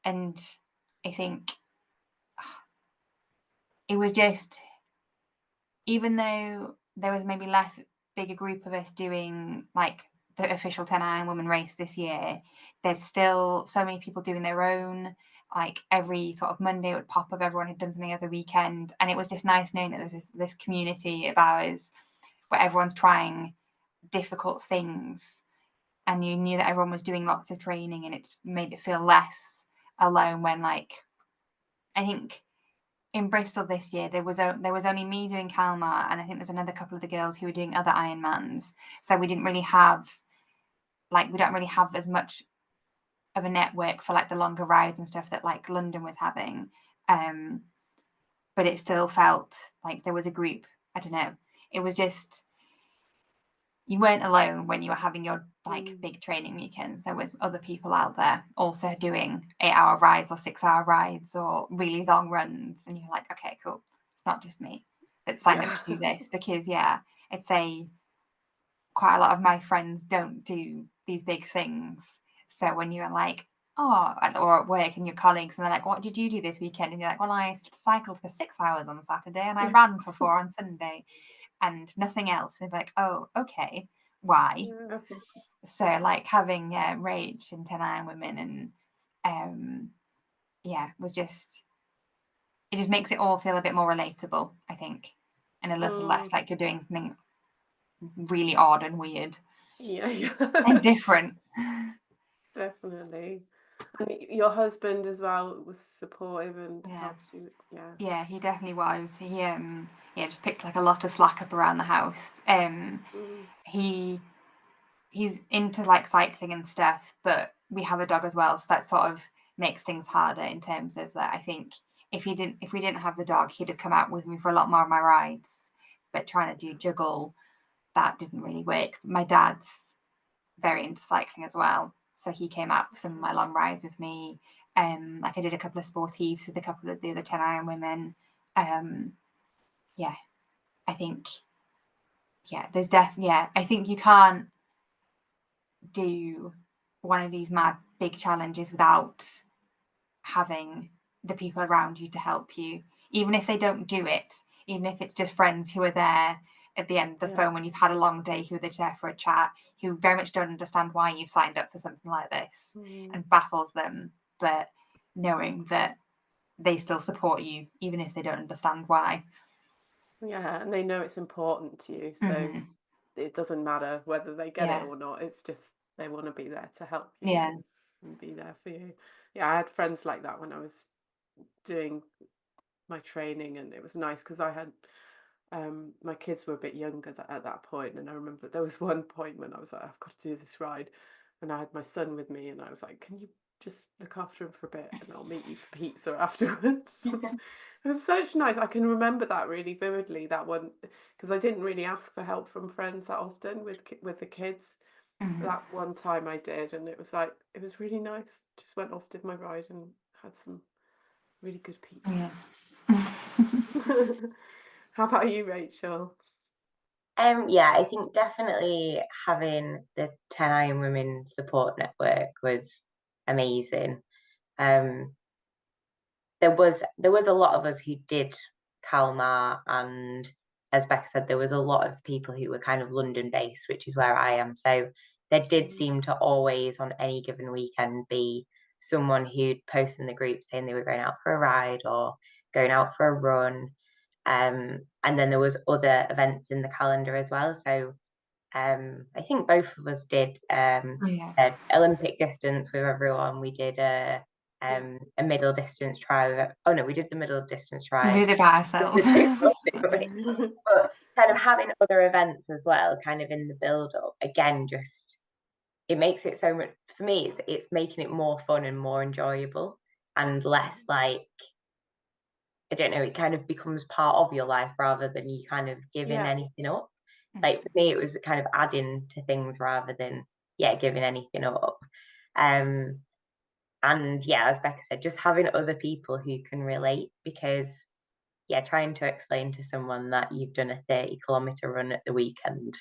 I think it was just, even though there was maybe less bigger group of us doing like the official 10 Ironwomen race this year, there's still so many people doing their own. Like every sort of Monday it would pop up, everyone had done something other weekend, and it was just nice knowing that there's this community of ours where everyone's trying difficult things, and you knew that everyone was doing lots of training, and it just made it feel less alone. When, like, I think in Bristol this year there was only me doing Kalmar, and I think there's another couple of the girls who were doing other Ironmans, so we don't really have as much of a network for like the longer rides and stuff that like London was having, but it still felt like there was a group. I don't know, it was just, you weren't alone when you were having your like big training weekends. There was other people out there also doing 8-hour rides or 6-hour rides or really long runs, and you're like, okay, cool, it's not just me that's signed up to do this. Because I'd say quite a lot of my friends don't do these big things. So when you're like, or at work and your colleagues and they're like, what did you do this weekend? And you're like, well, I cycled for 6 hours on Saturday and I ran for 4 on Sunday and nothing else. They're like, oh, okay, why? So like having Rach and 10 Ironwomen and was just, it just makes it all feel a bit more relatable, I think, and a little less like you're doing something really odd and weird and different. Definitely. And your husband as well was supportive and helped you. Yeah, he definitely was. He just picked like a lot of slack up around the house. He's into like cycling and stuff, but we have a dog as well, so that sort of makes things harder in terms of that. I think if we didn't have the dog, he'd have come out with me for a lot more of my rides, but trying to do juggle, that didn't really work. My dad's very into cycling as well, so he came out for some of my long rides with me. Like I did a couple of sportives with a couple of the other 10 Ironwomen. I think there's definitely I think you can't do one of these mad big challenges without having the people around you to help you, even if they don't do it, even if it's just friends who are there at the end of the phone when you've had a long day, who are there for a chat, who very much don't understand why you've signed up for something like this and baffles them, but knowing that they still support you even if they don't understand why. And they know it's important to you, so it doesn't matter whether they get it or not. It's just they want to be there to help you and be there for you. I had friends like that when I was doing my training, and it was nice because I had my kids were a bit younger at that point, and I remember there was one point when I was like, I've got to do this ride, and I had my son with me, and I was like, can you just look after him for a bit and I'll meet you for pizza afterwards. It was such nice. I can remember that really vividly, that one, because I didn't really ask for help from friends that often with the kids. That one time I did, and it was really nice. Just went off, did my ride, and had some really good pizza. How about you, Rachel? I think definitely having the 10 Ironwomen support network was amazing. There was a lot of us who did Kalmar, and as Becca said, there was a lot of people who were kind of London based, which is where I am. So there did seem to always, on any given weekend, be someone who'd post in the group saying they were going out for a ride or going out for a run. And then there was other events in the calendar as well. So I think both of us did Olympic distance with everyone. We did a middle distance try. Oh no, we did the middle distance try. We did it by ourselves. But kind of having other events as well, kind of in the build up, again, just it makes it so much, for me, it's making it more fun and more enjoyable and less like, I don't know, it kind of becomes part of your life rather than you kind of giving anything up. Like for me, it was kind of adding to things rather than giving anything up. And as Becca said, just having other people who can relate, because trying to explain to someone that you've done a 30-kilometer run at the weekend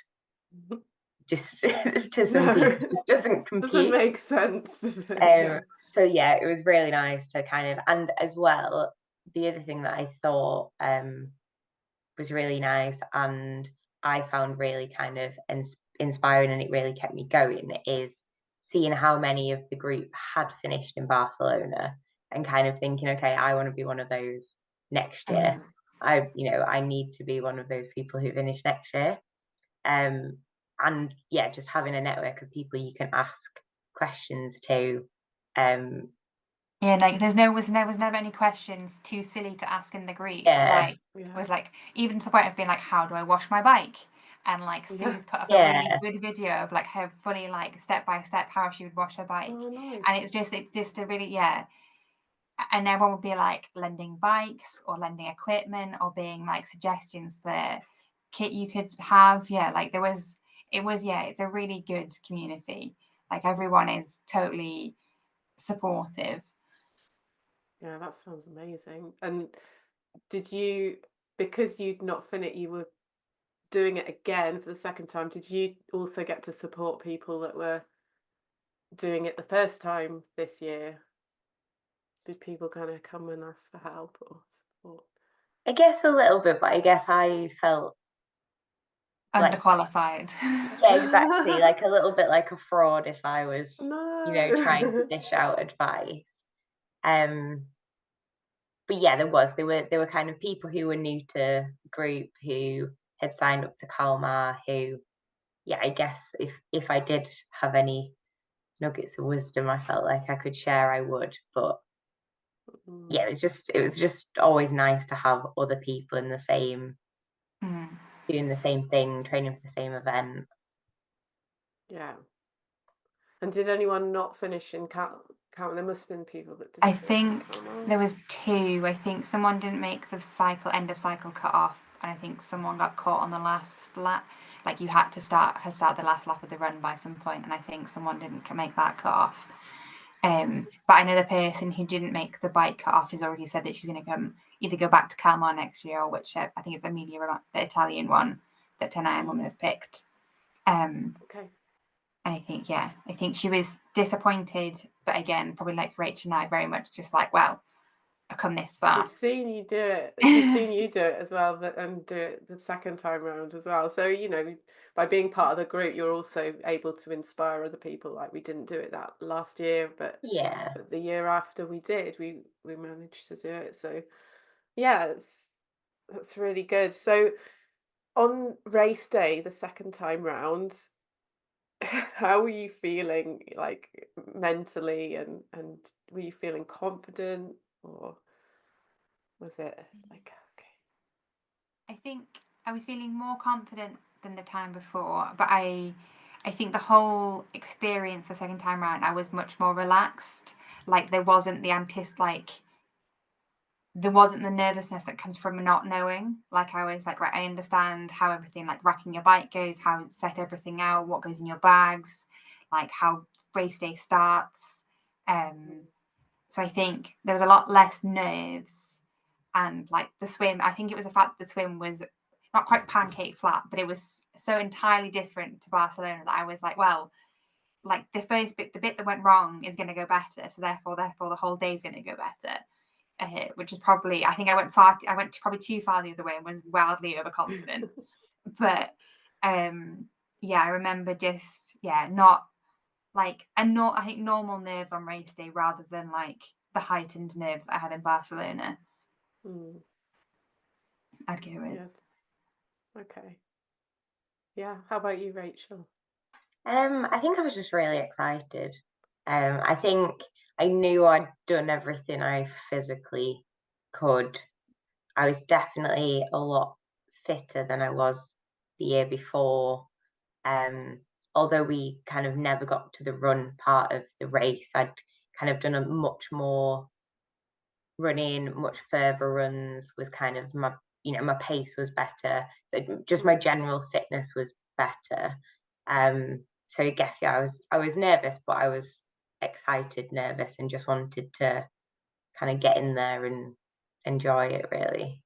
just to some people just doesn't compute. Doesn't make sense, does it? So it was really nice to kind of, and as well, the other thing that I thought was really nice and I found really kind of inspiring, and it really kept me going, is seeing how many of the group had finished in Barcelona and kind of thinking, okay, I want to be one of those next year. I need to be one of those people who finish next year. And just having a network of people you can ask questions to. Like there was never any questions too silly to ask in the group. It was like, even to the point of being like, how do I wash my bike? And like Sue's put up a really good video of like her fully like step by step how she would wash her bike. Nice. And it's just a really and everyone would be like lending bikes or lending equipment or being like suggestions for kit you could have. Like it it was, yeah, it's a really good community. Like everyone is totally supportive. Yeah, that sounds amazing. And did you, because you'd not finished, you were doing it again for the second time, did you also get to support people that were doing it the first time this year? Did people kind of come and ask for help or support? I guess a little bit, but I guess I felt like, Underqualified. yeah, exactly, like a little bit like a fraud if I was, trying to No. dish out advice. Um, but yeah, there were kind of people who were new to the group who had signed up to Kalmar who, yeah, I guess if I did have any nuggets of wisdom I felt like I could share, I would. But Mm, yeah, it was just always nice to have other people in the same Mm. doing the same thing, training for the same event. yeah. And did anyone not finish in Kalmar? There must have been people that I didn't finish in think Kalmar. there was two. I think someone didn't make the end of cycle cut off, and I think someone got caught on the last lap. Like you had to start the last lap of the run by some point, and I think someone didn't make that cut off. But I know the person who didn't make the bike cut off has already said that she's going to either go back to Kalmar next year, or which I think it's Emilia, the Italian one that 10 Ironwomen have picked. Okay. And I think she was disappointed, but again, probably like Rachel and I, very much just like, well, I've come this far. She's seen you do it. She's seen you do it as well, and do it the second time round as well. So, by being part of the group, you're also able to inspire other people. Like we didn't do it that last year, but Yeah. the year after we did, we managed to do it. So, yeah, that's really good. So, on race day, the second time round, how were you feeling, like mentally, and were you feeling confident, or was it like okay? I think I was feeling more confident than the time before, but I think the whole experience the second time around, I was much more relaxed. Like there wasn't the nervousness that comes from not knowing. Like I was like, right, I understand how everything, like racking your bike goes, how to set everything out, what goes in your bags, like how race day starts. So I think there was a lot less nerves, and like the swim, I think it was the fact that the swim was not quite pancake flat, but it was so entirely different to Barcelona that I was like, well, like the bit that went wrong is going to go better, so therefore the whole day is going to go better. Which is probably, I think I went probably too far the other way and was wildly overconfident. But yeah, I remember just, not like, I think normal nerves on race day rather than like the heightened nerves that I had in Barcelona, Mm, I'd go with. yes. Okay. Yeah. How about you, Rachel? I think I was just really excited. I think I knew I'd done everything I physically could. I was definitely a lot fitter than I was the year before. Although we kind of never got to the run part of the race, I'd kind of done a much more running, much further runs, was kind of my pace was better. So just my Mm, general fitness was better. So I guess, yeah, I was nervous, but I was excited, nervous, and just wanted to kind of get in there and enjoy it really.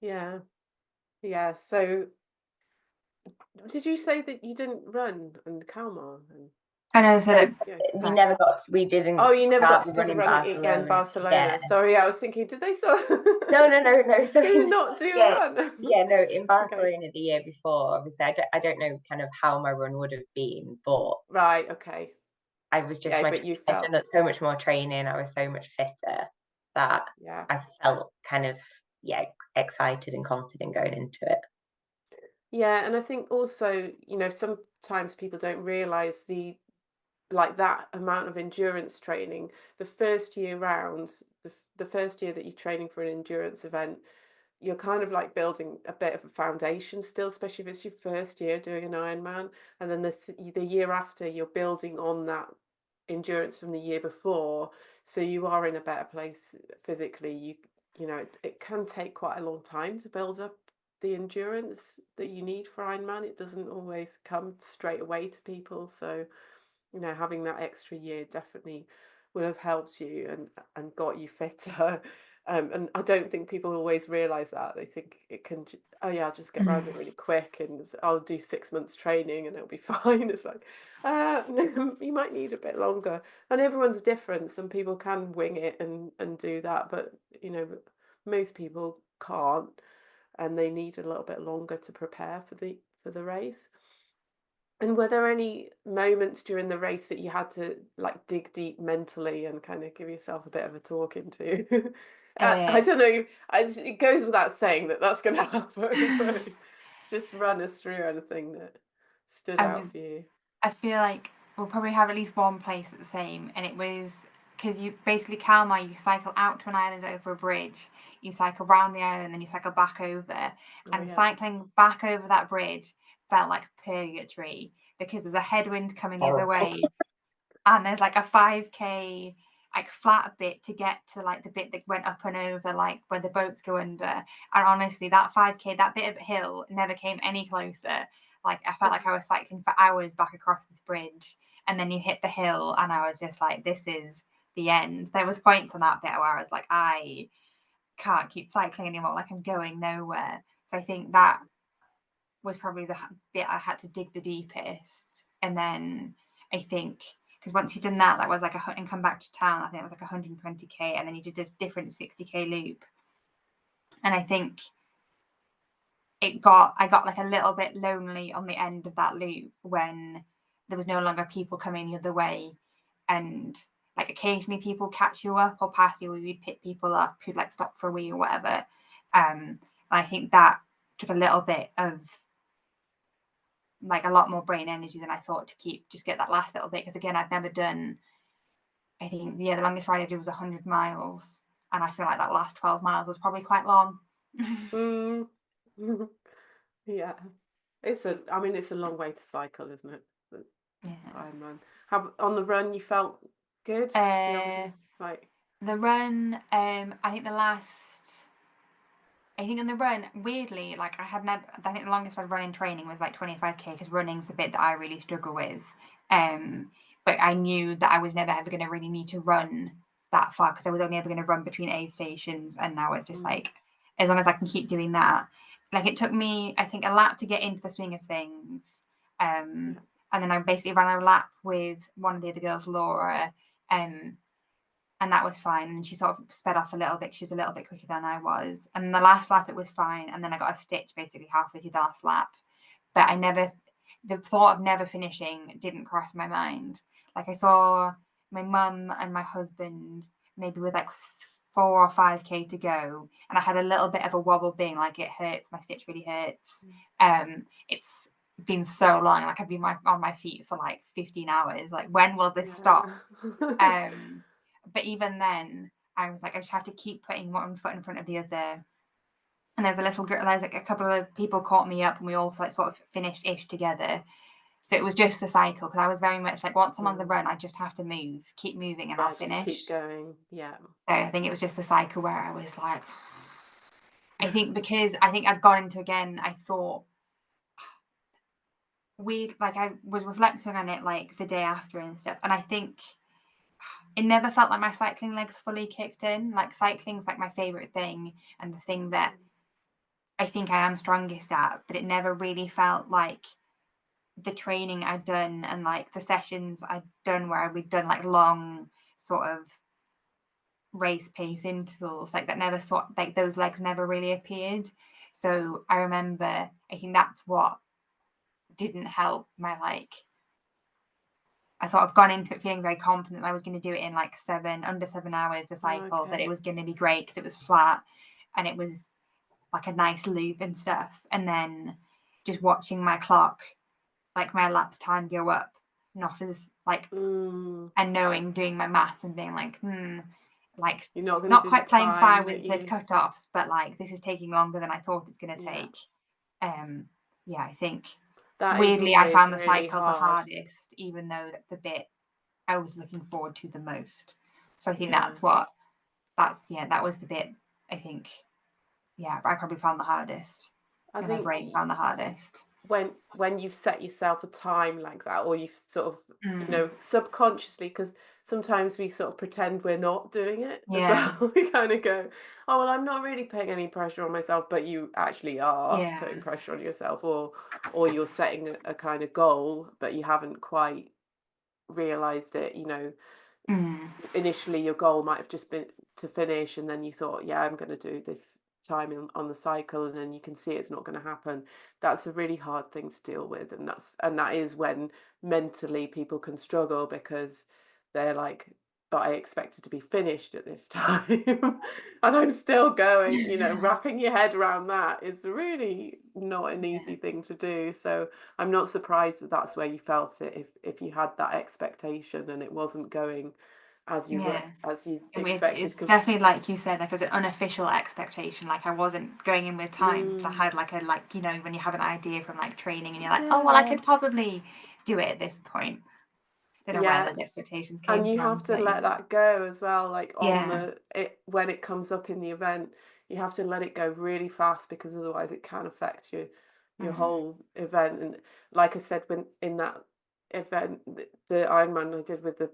yeah. Yeah. So, did you say that you didn't run in Kalmar? And I know, so So that, yeah. sorry. we Oh, didn't you never got start to the do run the in run again, Barcelona. Yeah. Barcelona. Sorry, I was thinking, did they so? No, no, no, no. So Did you not do a yeah, run? yeah, no, in Okay. Barcelona the year before, obviously I don't know kind of how my run would have been, but Right. Okay. I was just Yeah, but you I'd felt, done so much more training, I was so much fitter that yeah. I felt kind of, yeah, excited and confident going into it. Yeah, and I think also, sometimes people don't realize that amount of endurance training. The first year round, the first year that you're training for an endurance event, you're kind of like building a bit of a foundation still, especially if it's your first year doing an Ironman. And then the year after, you're building on that endurance from the year before. So you are in a better place physically. It can take quite a long time to build up the endurance that you need for Ironman. It doesn't always come straight away to people. So, you know, having that extra year definitely would have helped you and got you fitter. And I don't think people always realise that. They think it can, oh yeah, I'll just get around it really quick and I'll do 6 months training and it'll be fine. It's like, no, you might need a bit longer. And everyone's different. Some people can wing it and do that, but you know, most people can't, and they need a little bit longer to prepare for the race. And were there any moments during the race that you had to like dig deep mentally and kind of give yourself a bit of a talking to? I don't know. It goes without saying that that's going to happen, but just run us through anything that stood out for you. I feel like we'll probably have at least one place that's the same, and it was because you basically Kalmar, you cycle out to an island over a bridge, you cycle round the island, then you cycle back over, and cycling back over that bridge felt like purgatory because there's a headwind coming the other way, and there's like a 5K like flat bit to get to like the bit that went up and over, like where the boats go under. And honestly, that 5K, that bit of hill never came any closer. Like I felt like I was cycling for hours back across this bridge, and then you hit the hill, and I was just like, this is the end. There was points on that bit where I was like, I can't keep cycling anymore. Like I'm going nowhere. So I think that was probably the bit I had to dig the deepest. And then I think because once you'd done that, that was like and come back to town, I think it was like 120K, and then you did a different 60K loop. And I think I got like a little bit lonely on the end of that loop when there was no longer people coming the other way, and like occasionally people catch you up or pass you, or you'd pick people up who'd like stop for a wee or whatever. And I think that took a little bit of like a lot more brain energy than I thought to just get that last little bit, because again, I'd never done, I think the longest ride I did was 100 miles, and I feel like that last 12 miles was probably quite long. Yeah, it's a long way to cycle, isn't it? Yeah. Ironman. How on the run you felt good? The run, I think on the run, weirdly, like I think the longest I'd run in training was like 25K, because running's the bit that I really struggle with. But I knew that I was never ever going to really need to run that far, because I was only ever going to run between aid stations, and now it's just like, as long as I can keep doing that. Like it took me, I think, a lap to get into the swing of things. And then I basically ran a lap with one of the other girls, Laura, and that was fine. And she sort of sped off a little bit. She's a little bit quicker than I was. And the last lap, it was fine. And then I got a stitch basically halfway through the last lap. But the thought of never finishing didn't cross my mind. Like I saw my mum and my husband maybe with like 4 or 5K to go, and I had a little bit of a wobble, being like, it hurts, my stitch really hurts. It's been so long, like I've been on my feet for like 15 hours, like when will this stop? But even then I was like, I just have to keep putting one foot in front of the other. And there's like a couple of people caught me up, and we all like sort of finished ish together. So it was just the cycle, because I was very much like, once I'm on the run, I just have to keep moving, and I'll finish. Just keep going. Yeah. So I think it was just the cycle where I was like, I think because I think I'd gone into, again, I thought I was reflecting on it like the day after and stuff, and I think it never felt like my cycling legs fully kicked in. Like cycling's like my favorite thing and the thing that I think I am strongest at, but it never really felt like the training I'd done and like the sessions I'd done where we'd done like long sort of race pace intervals, like that never like those legs never really appeared. So I remember, I think that's what didn't help my I sort of gone into it feeling very confident I was going to do it in like under 7 hours, the cycle, that it was going to be great because it was flat and it was like a nice loop and stuff. And then just watching my clock, like my laps time go up, not as like, and knowing, doing my maths and being like, like you're not quite playing fire with the cut-offs, but like this is taking longer than I thought it's going to take. I think weirdly I found the cycle the hardest, even though that's the bit I was looking forward to the most. So I think that was the bit I think I probably found the hardest. I And the think break found the hardest. when you set yourself a time like that, or you sort of, Mm. subconsciously, because sometimes we sort of pretend we're not doing it as Yeah. well. We kind of go, oh, well, I'm not really putting any pressure on myself, but you actually are Yeah. putting pressure on yourself, or you're setting a kind of goal, but you haven't quite realized it. Mm. Initially your goal might have just been to finish, and then you thought, yeah, I'm going to do this time on the cycle, and then you can see it's not going to happen. That's a really hard thing to deal with, and that is when mentally people can struggle, because they're like, but I expected to be finished at this time and I'm still going. Wrapping your head around that is really not an Yeah. easy thing to do. So I'm not surprised that that's where you felt it, if you had that expectation and it wasn't going Yeah. as you expected. It's definitely like you said, like it was an unofficial expectation. Like I wasn't going in with times, but I had when you have an idea from like training and you're like, oh well, I Yeah, could probably do it at this point. Don't know where yeah. those expectations And came you from, have to but let that go as well, like yeah. when it comes up in the event, you have to let it go really fast, because otherwise it can affect your Mm. whole event. And like I said, when in that event, the Ironman I did with the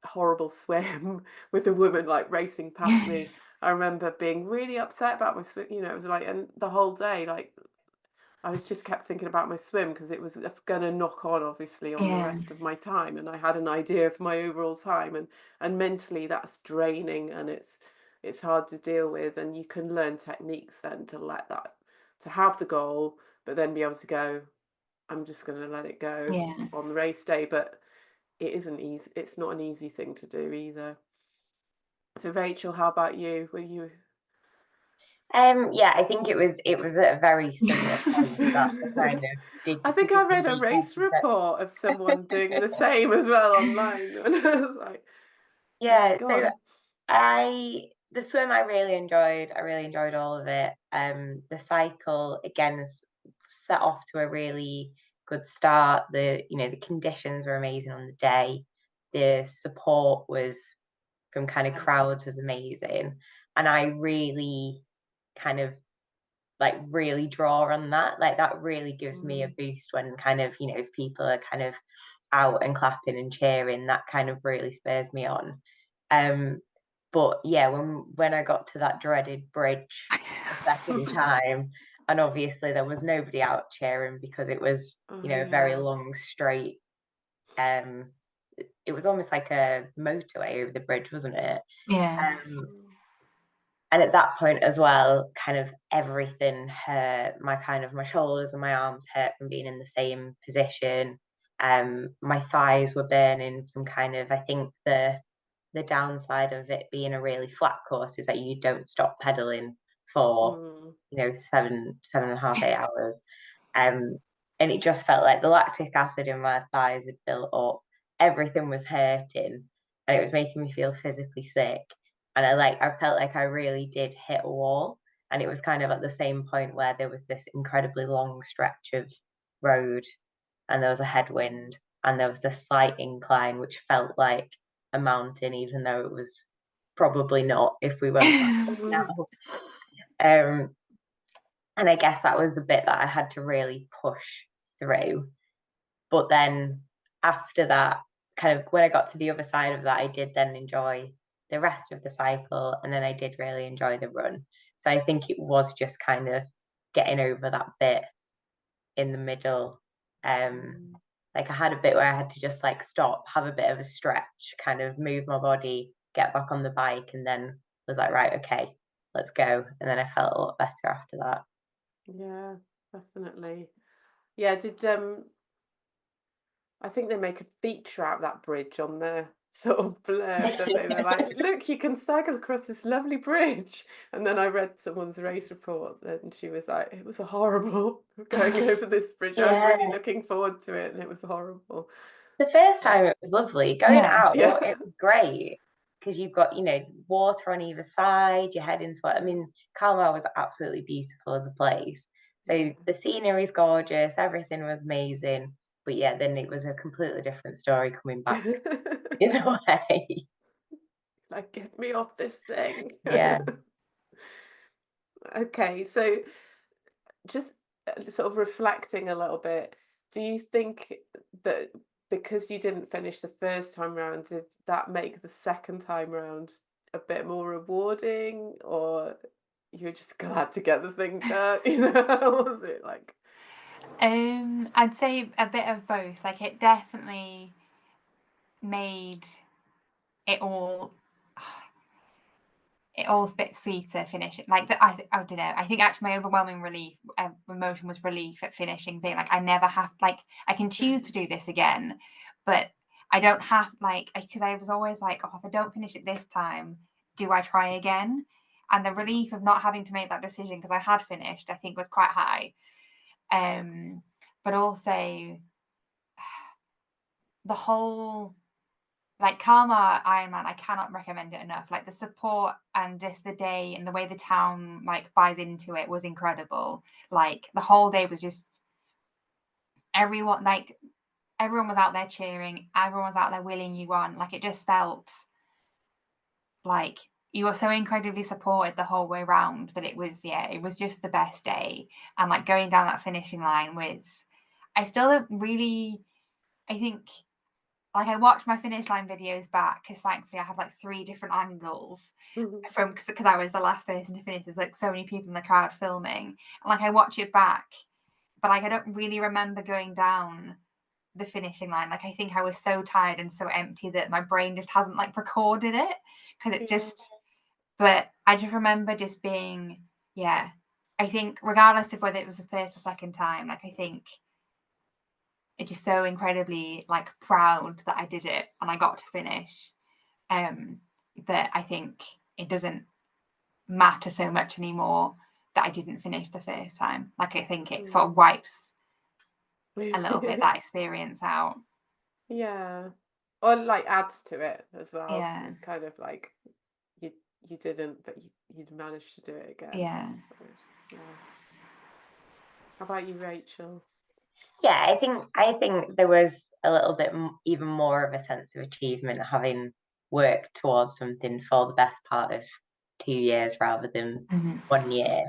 horrible swim with the woman like racing past me, I remember being really upset about my swim. It was like, and the whole day, like I was just kept thinking about my swim, because it was gonna knock on, obviously, on the Yeah. rest of my time, and I had an idea of my overall time, and mentally that's draining, and it's hard to deal with. And you can learn techniques then to have the goal, but then be able to go, I'm just gonna let it go Yeah. on the race day. But it isn't easy. It's not an easy thing to do either. So Rachel, how about you? Were you Yeah, I think it was at a very similar point that I kind of I did think I give read a me race report of someone doing the same as well online, and I was like, yeah, Yeah, go so on. the swim I really enjoyed. I really enjoyed all of it. The cycle again is set off to a really good start. The conditions were amazing on the day. The support was from kind of crowds was amazing, and I really kind of like really draw on that. Like that really gives me a Mm, boost when kind of if people are kind of out and clapping and cheering, that kind of really spurs me on. um but yeah, when I got to that dreaded bridge the second time, and obviously there was nobody out cheering because it was oh a very yeah. long straight. It was almost like a motorway over the bridge, wasn't it? Yeah. um and at that point as well, kind of everything hurt. My shoulders and my arms hurt from being in the same position. My thighs were burning from kind of, I think the downside of it being a really flat course is that you don't stop pedaling for, Mm, 7.5, 8 hours. Um, and it just felt like the lactic acid in my thighs had built up. Everything was hurting, and it was making me feel physically sick. And I felt like I really did hit a wall. And it was kind of at the same point where there was this incredibly long stretch of road, and there was a headwind, and there was this slight incline which felt like a mountain, even though it was probably not if we went back up now. Um, and I guess that was the bit that I had to really push through. But then after that, kind of when I got to the other side of that, I did then enjoy the rest of the cycle. And then I did really enjoy the run. So I think it was just kind of getting over that bit in the middle. Um, mm. like I had a bit where I had to just like stop, have a bit of a stretch, kind of move my body, get back on the bike, and then was like, right, okay, let's go. And then I felt a lot better after that. Yeah, definitely. Yeah, I think they make a feature out of that bridge on their sort of blurb, don't they? They're like, look, you can cycle across this lovely bridge. And then I read someone's race report, and she was like, it was horrible going over this bridge. I was Yeah. really looking forward to it, and it was horrible. The first time it was lovely. Going Yeah. out, Yeah. it was great because you've got, water on either side, you're heading to it. I mean, Kalmar was absolutely beautiful as a place. So Yeah. the scenery is gorgeous, everything was amazing. But yeah, then it was a completely different story coming back the other way. Like, get me off this thing. Yeah. Okay, so just sort of reflecting a little bit, do you think that because you didn't finish the first time round, did that make the second time round a bit more rewarding, or you're just glad to get the thing done? What was it like? I'd say a bit of both. Like, it definitely made it all a bit sweeter finishing. Like, I don't know. I think actually my overwhelming emotion was relief at finishing, being like, I never have, like, I can choose to do this again, but I don't have, like, because I was always like, oh, if I don't finish it this time, do I try again? And the relief of not having to make that decision, because I had finished, I think was quite high. But also the whole, like, Kalmar Ironman, I cannot recommend it enough. Like, the support and just the day and the way the town like buys into it was incredible. Like, the whole day was just everyone was out there cheering, everyone was out there willing you on. Like, it just felt like you were so incredibly supported the whole way around that it was just the best day. And like going down that finishing line was, I still don't really, I think, like, I watched my finish line videos back because thankfully I have like 3 different angles Mhm. from, because I was the last person to finish. There's like so many people in the crowd filming, and like I watch it back, but like I don't really remember going down the finishing line. Like, I think I was so tired and so empty that my brain just hasn't like recorded it, because it's Yeah. just, but I just remember just being, I think regardless of whether it was the first or second time, like, I think it's just so incredibly like proud that I did it and I got to finish. That I think it doesn't matter so much anymore that I didn't finish the first time. Like, I think it sort of wipes a little bit that experience out. Yeah. Or like adds to it as well. Yeah. Kind of like you didn't, but you'd managed to do it again. Yeah. Yeah. How about you, Rachel? Yeah, I think there was a little bit even more of a sense of achievement having worked towards something for the best part of 2 years rather than 1 year.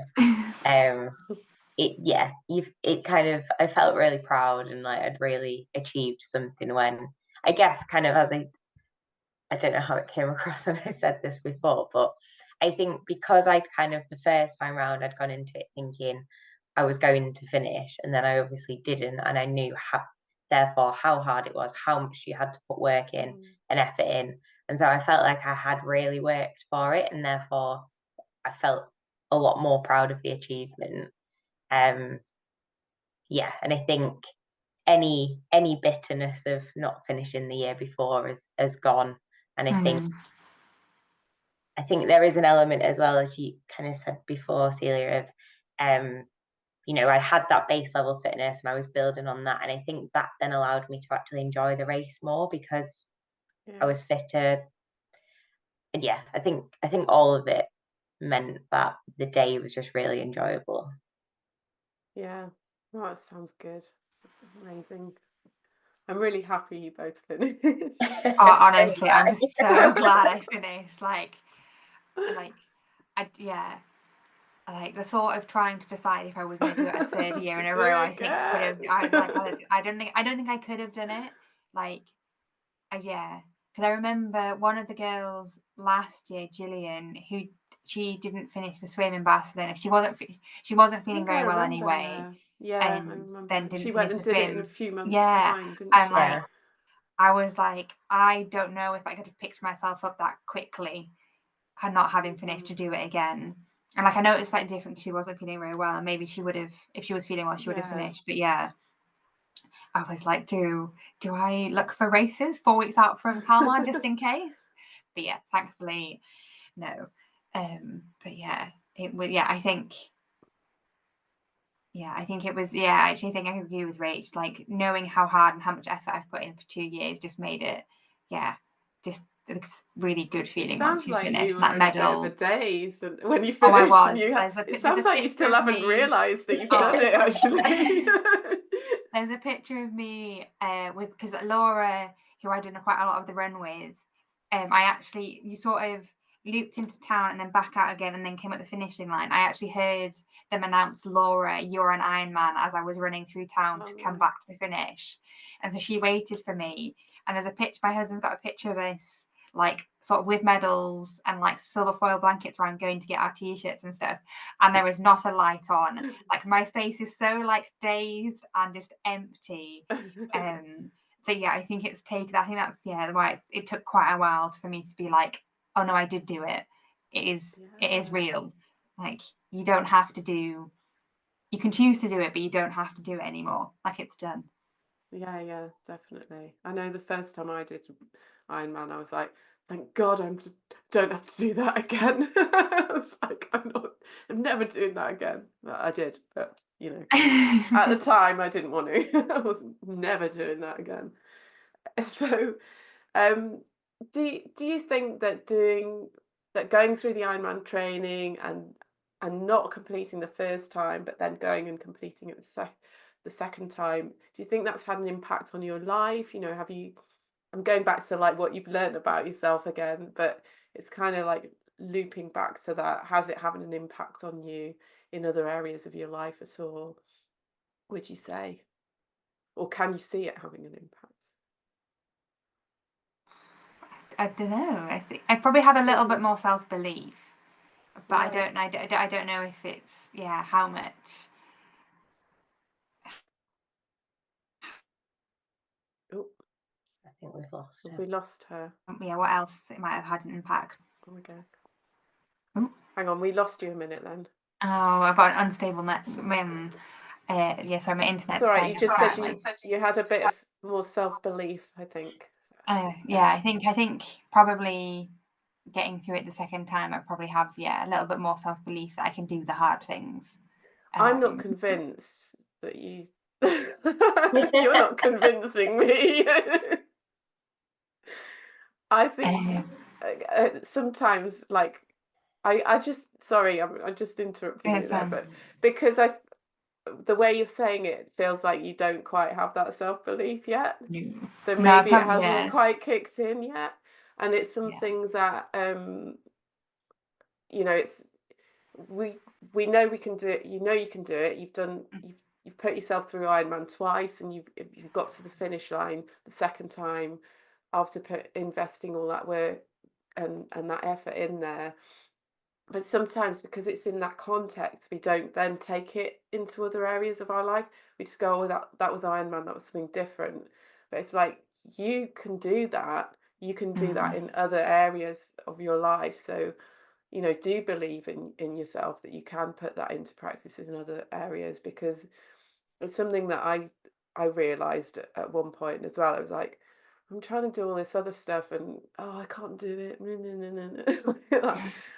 It kind of, I felt really proud and like I'd really achieved something, when I guess kind of as I don't know how it came across when I said this before, but I think because I'd kind of, the first time round, I'd gone into it thinking I was going to finish, and then I obviously didn't, and I knew therefore how hard it was, how much you had to put work in and effort in, and so I felt like I had really worked for it, and therefore I felt a lot more proud of the achievement. And I think any bitterness of not finishing the year before has gone, and I think there is an element as well, as you kind of said before, Celia, of I had that base level fitness and I was building on that, and I think that then allowed me to actually enjoy the race more because I was fitter. And I think all of it meant that the day was just really enjoyable. Yeah. Oh, that sounds good. That's amazing. I'm really happy you both finished. Oh, honestly, I'm so glad I finished. Like the thought of trying to decide if I was going to do it a third year in a row, I think would have. I don't think I could have done it. Like, because I remember one of the girls last year, Gillian, who she didn't finish the swim in Barcelona. She wasn't feeling very well anyway. Yeah, and then didn't she finish went and the did it in a swim. few months' Yeah, time, didn't and she? like I was like, I don't know if I could have picked myself up that quickly and not having finished to do it again. And like I know it's slightly different because she wasn't feeling very well, and maybe she would have, if she was feeling well, she would have finished. But yeah, I was like, do I look for races 4 weeks out from Kalmar just in case? But yeah, thankfully, no. But yeah, it was. I think it was. I actually think I agree with Rach. Like, knowing how hard and how much effort I've put in for 2 years just made it. Just it's really good feeling once you finish that medal. A bit of a daze when you finished. Oh, I was. It sounds like you still haven't realised that you've done it. Actually, there's a picture of me because Laura, who I did quite a lot of the run with, you sort of looped into town and then back out again and then came at the finishing line, I actually heard them announce, Laura, you're an Ironman, as I was running through town to come back to the finish. And so she waited for me. And there's a picture, my husband's got a picture of us, like sort of with medals and like silver foil blankets around going to get our t-shirts and stuff. And there was not a light on. Like my face is so like dazed and just empty. But yeah, I think that's why it took quite a while for me to be like, oh no, I did do it. It is real. Like you don't have to do, you can choose to do it, but you don't have to do it anymore. Like it's done. Yeah, definitely. I know the first time I did Ironman, I was like, thank God I don't have to do that again. I was like, I'm never doing that again. But I did, but you know, at the time I didn't want to. I was never doing that again. So, do you think that going through the Ironman training and not completing the first time, but then going and completing it the second time, do you think that's had an impact on your life? You know, I'm going back to like what you've learned about yourself again, but it's kind of like looping back to that. Has it having an impact on you in other areas of your life at all, would you say? Or can you see it having an impact? I don't know. I think I probably have a little bit more self-belief, but Yeah. I don't know if it's how much. Oh, I think we've lost her. have we lost her? Yeah, what else it might have had an impact? Oh my God. Oh. Hang on, we lost you a minute then. Oh, I've got an unstable net. Sorry, my internet's It's all right. You just said apparently. you had a bit of more self-belief, I think. I think probably getting through it the second time, I probably have a little bit more self-belief that I can do the hard things. I'm not convinced that you. You're not convincing me. I think sometimes, like, I just sorry, I'm just interrupting you there, but because the way you're saying it feels like you don't quite have that self-belief yet. So maybe it hasn't quite kicked in yet. And it's something that you know, it's we know we can do it. You know you can do it. You've put yourself through Ironman twice, and you've got to the finish line the second time after investing all that work and that effort in there. But sometimes, because it's in that context, we don't then take it into other areas of our life. We just go, oh, that was Ironman, that was something different. But it's like, you can do that. You can do that in other areas of your life. So, you know, do believe in yourself that you can put that into practice in other areas, because it's something that I realized at one point as well. It was like, I'm trying to do all this other stuff and I can't do it. And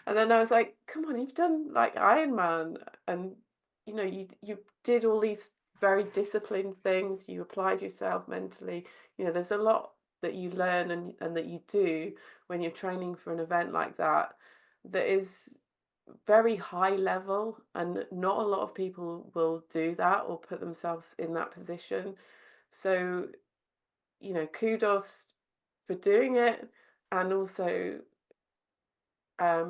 then I was like, come on, you've done like Ironman, and you know, you did all these very disciplined things, you applied yourself mentally. You know, there's a lot that you learn and that you do when you're training for an event like that is very high level, and not a lot of people will do that or put themselves in that position. So, you know, kudos for doing it. And also, I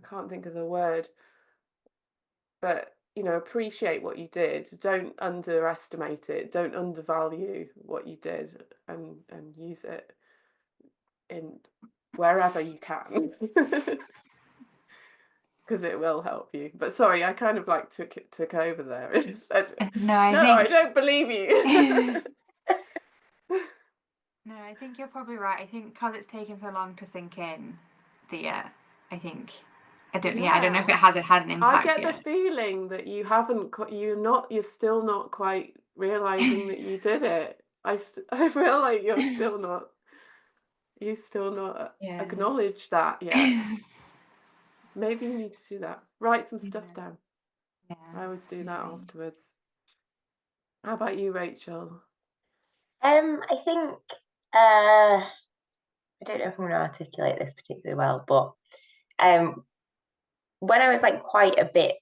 can't think of the word, but you know, appreciate what you did. Don't underestimate it. Don't undervalue what you did, and use it in wherever you can. Because it will help you. But sorry, I kind of like took over there. I don't believe you. No, I think you're probably right. I think because it's taken so long to sink in, I don't know if it has had an impact. I get the feeling that you haven't. You're still not quite realizing that you did it. I feel like you're still not. You still not acknowledge that yet. So maybe you need to do that. Write some stuff down. Yeah, I always do that afterwards. How about you, Rachel? I think I don't know if I'm going to articulate this particularly well, but when I was like quite a bit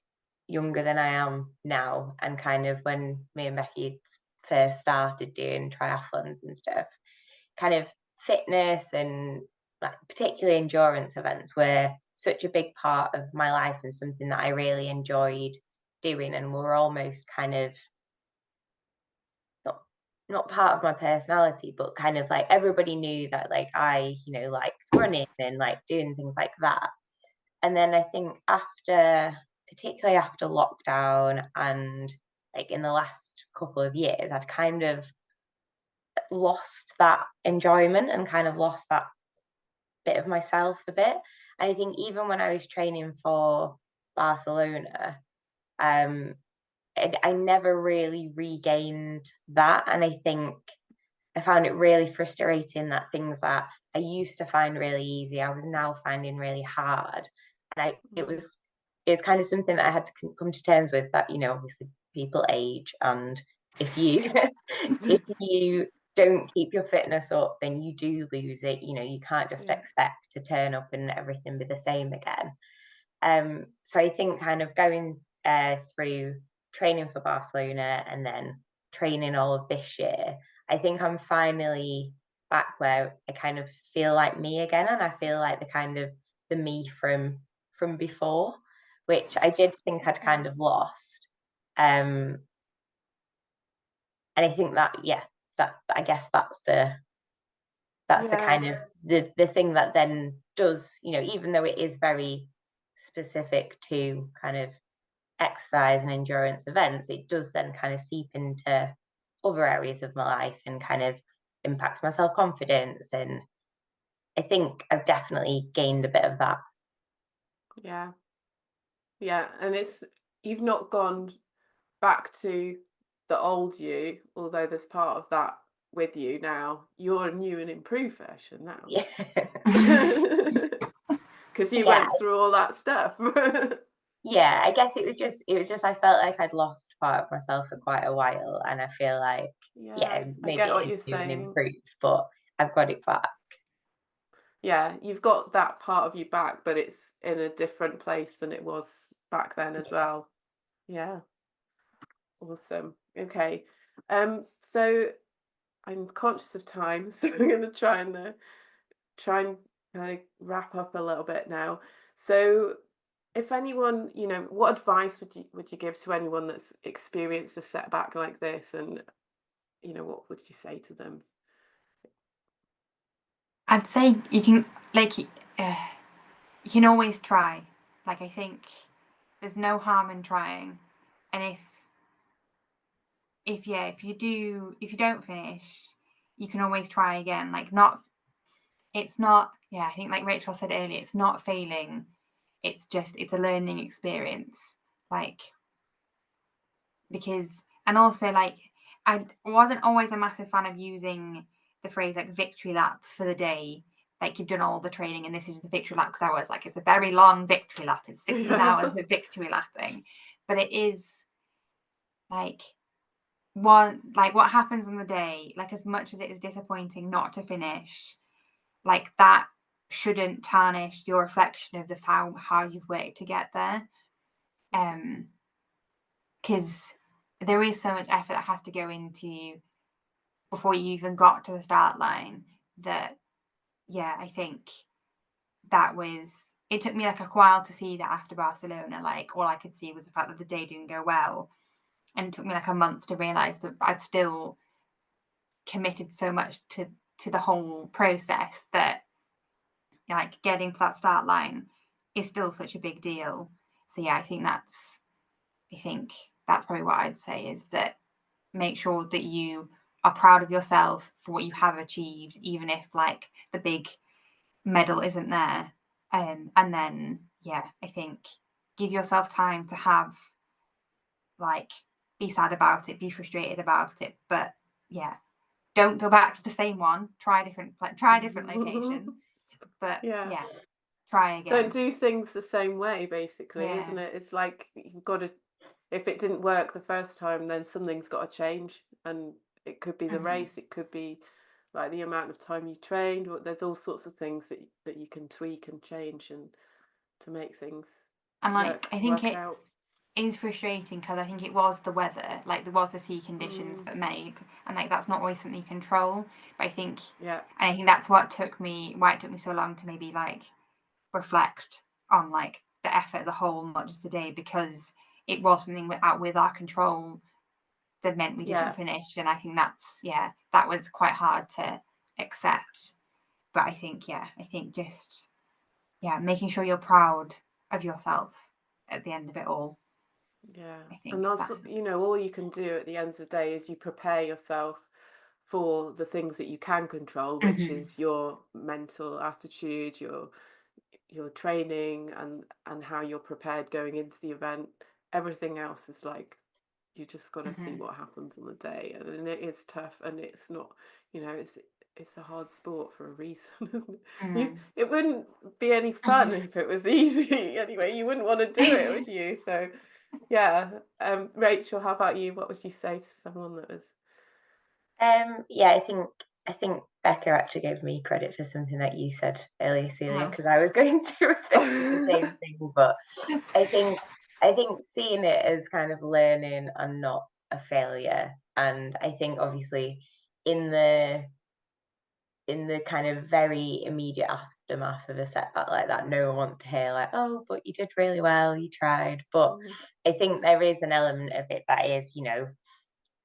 younger than I am now, and kind of when me and Becky first started doing triathlons and stuff, kind of fitness and like particularly endurance events were such a big part of my life and something that I really enjoyed doing, and were almost kind of not part of my personality, but kind of like everybody knew that like I, you know, like running and like doing things like that. And then I think particularly after lockdown and like in the last couple of years, I'd kind of lost that enjoyment and kind of lost that bit of myself a bit. And I think even when I was training for Barcelona, I never really regained that. And I think I found it really frustrating that things that I used to find really easy, I was now finding really hard. And it was kind of something that I had to come to terms with, that, you know, obviously people age, and if you if you don't keep your fitness up, then you do lose it. You know, you can't just expect to turn up and everything be the same again. So I think kind of going through training for Barcelona and then training all of this year, I think I'm finally back where I kind of feel like me again, and I feel like the me from before, which I did think I'd kind of lost. And I think that I guess that's the kind of the thing that then does, you know, even though it is very specific to kind of exercise and endurance events, it does then kind of seep into other areas of my life and kind of impacts my self-confidence. And I think I've definitely gained a bit of that. Yeah. And you've not gone back to the old you, although there's part of that with you now. You're a new and improved version now. Yeah. Because you went through all that stuff. Yeah, I guess it was just I felt like I'd lost part of myself for quite a while, and I feel like I maybe get what it you're is new and saying. improved, but I've got it back. Yeah, you've got that part of you back, but it's in a different place than it was back then as well. Yeah. Awesome. Okay. So I'm conscious of time, so I'm going to try and kind of wrap up a little bit now. So if anyone, you know, what advice would you give to anyone that's experienced a setback like this, and you know, what would you say to them? I'd say you can you can always try. Like, I think there's no harm in trying, and if you don't finish, you can always try again. Like, it's not, I think like Rachel said earlier, it's not failing, it's a learning experience. Like, because, and also, like, I wasn't always a massive fan of using the phrase like victory lap for the day. Like, you've done all the training and this is the victory lap, because I was like, it's a very long victory lap, it's 16 hours of victory lapping. But it is like what happens on the day, like, as much as it is disappointing not to finish, like, that shouldn't tarnish your reflection of the how you've worked to get there. Because there is so much effort that has to go into before you even got to the start line, that I think it took me like a while to see that after Barcelona. Like, all I could see was the fact that the day didn't go well, and it took me like a month to realize that I'd still committed so much to the whole process, that like getting to that start line is still such a big deal. So I think that's probably what I'd say, is that make sure that you are proud of yourself for what you have achieved, even if like the big medal isn't there. And then I think give yourself time to have, like, be sad about it, be frustrated about it, but don't go back to the same one. Try a different location, but try again. Don't do things the same way, basically, isn't it? It's like you've got to, if it didn't work the first time, then something's got to change, and it could be the race, it could be like the amount of time you trained. There's all sorts of things that you can tweak and change, and to make things and like I think it out. is frustrating, because I think it was the weather, like there was the sea conditions that made, and like that's not always something you control. But I think and I think that's why it took me so long to maybe like reflect on like the effort as a whole, not just the day, because it was something out with our control that meant we didn't finish. And I think that was quite hard to accept. But I think just making sure you're proud of yourself at the end of it all. Yeah. I think And that's, all you can do at the end of the day is you prepare yourself for the things that you can control, which is your mental attitude, your training, and how you're prepared going into the event. Everything else is like, you just got to see what happens on the day, and it is tough, and it's not, it's a hard sport for a reason, isn't it? It wouldn't be any fun if it was easy. Anyway, you wouldn't want to do it, would you? So, yeah. Rachel, how about you? What would you say to someone that was? Yeah, I think Becca actually gave me credit for something that you said earlier, Celia, because I was going to refer to the same thing. But I think seeing it as kind of learning and not a failure, and I think obviously in the kind of very immediate aftermath of a setback like that, no one wants to hear like, oh, but you did really well, you tried. But I think there is an element of it that is,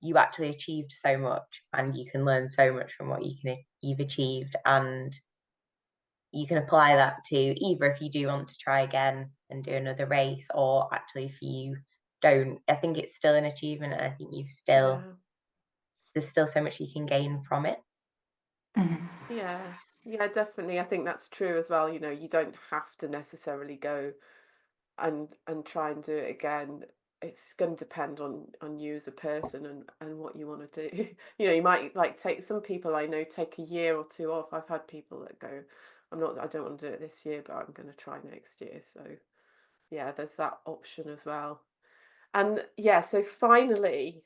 you actually achieved so much, and you can learn so much from what you've achieved, and you can apply that to either if you do want to try again and do another race, or actually if you don't. I think it's still an achievement, and I think there's still so much you can gain from it. Yeah, definitely. I think that's true as well. You don't have to necessarily go and try and do it again. It's going to depend on you as a person and what you want to do. You might like take, some people I know take a year or two off. I've had people that go, I don't want to do it this year, but I'm going to try next year. So yeah, there's that option as well. And yeah, so finally,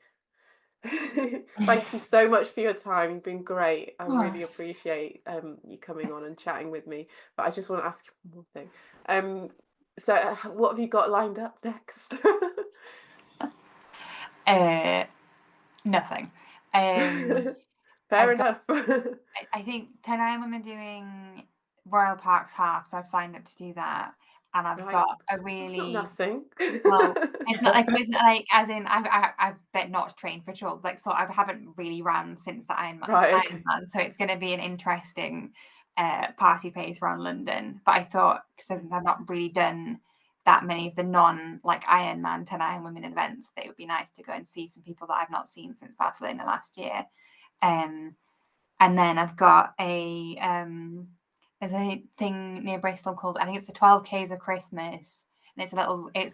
thank you so much for your time. You've been great. I really appreciate you coming on and chatting with me. But I just want to ask you one more thing. So what have you got lined up next? Nothing. Fair enough. I think 10 Ironwomen doing Royal Parks half, so I've signed up to do that, and I've got a really It's not nothing. well. It's not like as in I've bet not trained for sure. Like, so I haven't really ran since the Ironman. Right, okay. Ironman, so it's going to be an interesting party pace around London. But I thought, since I've not really done that many of the like Ironman 10 Ironwomen events, that it would be nice to go and see some people that I've not seen since Barcelona last year. And then I've got there's a thing near Bristol called, I think it's the 12Ks of Christmas. And it's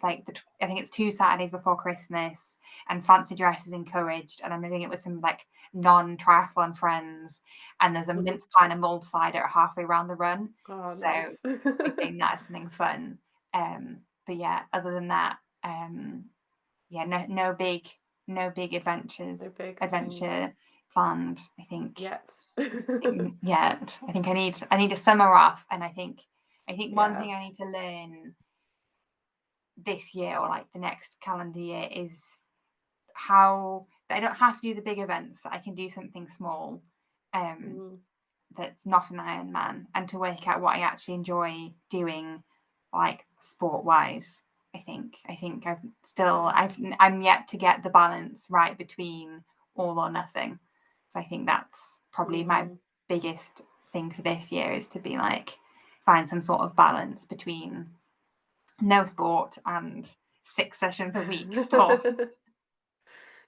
like I think it's 2 Saturdays before Christmas, and fancy dress is encouraged. And I'm doing it with some like non-triathlon friends. And there's a mince pie and a mulled cider halfway around the run. Oh, so nice. I think that's something fun. But yeah, other than that, no big adventures. No big adventure planned, I think. Yet. Yet. I think I need a summer off, and I think one thing I need to learn this year, or like the next calendar year, is how I don't have to do the big events, that I can do something small that's not an Ironman, and to work out what I actually enjoy doing, like sport wise. I think I'm yet to get the balance right between all or nothing. So I think that's probably my biggest thing for this year, is to be like, find some sort of balance between no sport and 6 sessions a week stuff.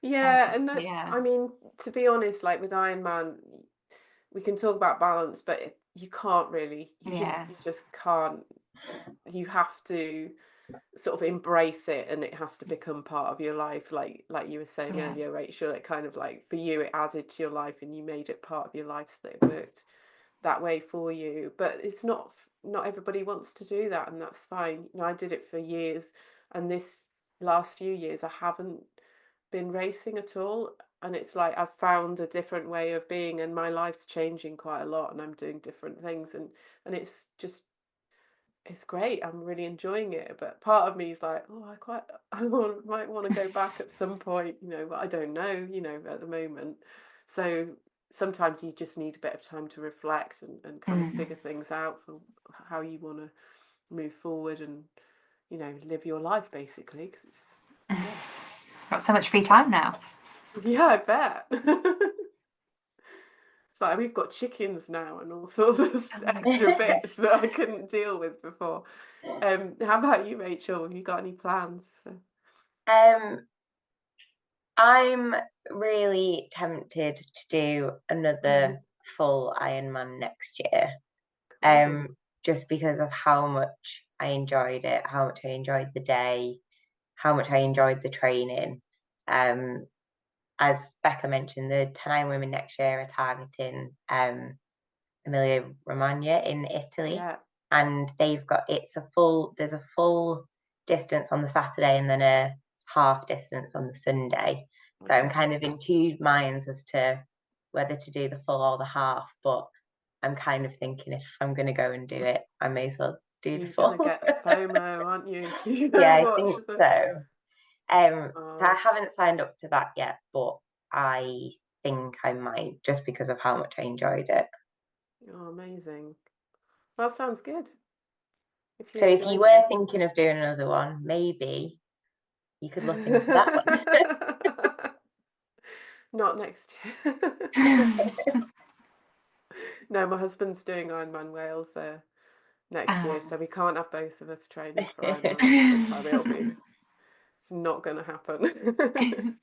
Yeah, and I mean, to be honest, like with Ironman, we can talk about balance, but you can't really. You just can't. You have to sort of embrace it, and it has to become part of your life. Like you were saying earlier, Rachel, it kind of like, for you, it added to your life, and you made it part of your life, so that it worked that way for you. But it's not everybody wants to do that, and that's fine. I did it for years, and this last few years I haven't been racing at all, and it's like I've found a different way of being, and my life's changing quite a lot, and I'm doing different things, and it's just, it's great. I'm really enjoying it. But part of me is like, oh, might want to go back at some point, but I don't know, at the moment. So sometimes you just need a bit of time to reflect and kind of figure things out for how you want to move forward and, you know, live your life basically, because it's got so much free time now. Yeah, I bet. It's like we've got chickens now and all sorts of extra bits that I couldn't deal with before. How about you, Rachel? Have you got any plans for... I'm really tempted to do another full Ironman next year. Just because of how much I enjoyed it, how much I enjoyed the day, how much I enjoyed the training. As Becca mentioned, the 10 Ironwomen next year are targeting Emilia Romagna in Italy. Yeah. And there's a full distance on the Saturday and then a half distance on the Sunday. So I'm kind of in two minds as to whether to do the full or the half, but I'm kind of thinking if I'm going to go and do it, I may as well do the full. You're going to get FOMO, aren't you? Yeah, I think so. So I haven't signed up to that yet, but I think I might, just because of how much I enjoyed it. Oh, amazing. That sounds good. If you were thinking of doing another one, maybe you could look into that one. Not next year. No, my husband's doing Ironman Wales next year, so we can't have both of us training for Ironman at the same time. It's not going to happen.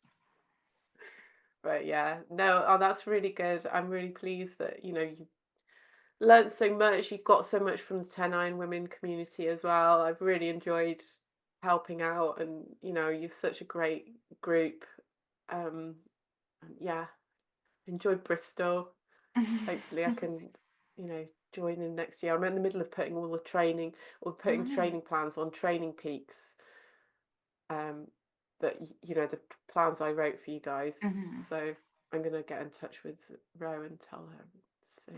But yeah, no, that's really good. I'm really pleased that, you know, you learned so much. You've got so much from the 10 Ironwomen community as well. I've really enjoyed helping out, and, you know, you're such a great group. And yeah, enjoyed Bristol. Hopefully I can, you know, join in next year. I'm in the middle of putting all the training training plans on Training Peaks. That, you know, the plans I wrote for you guys. So I'm gonna get in touch with Ro and tell her. So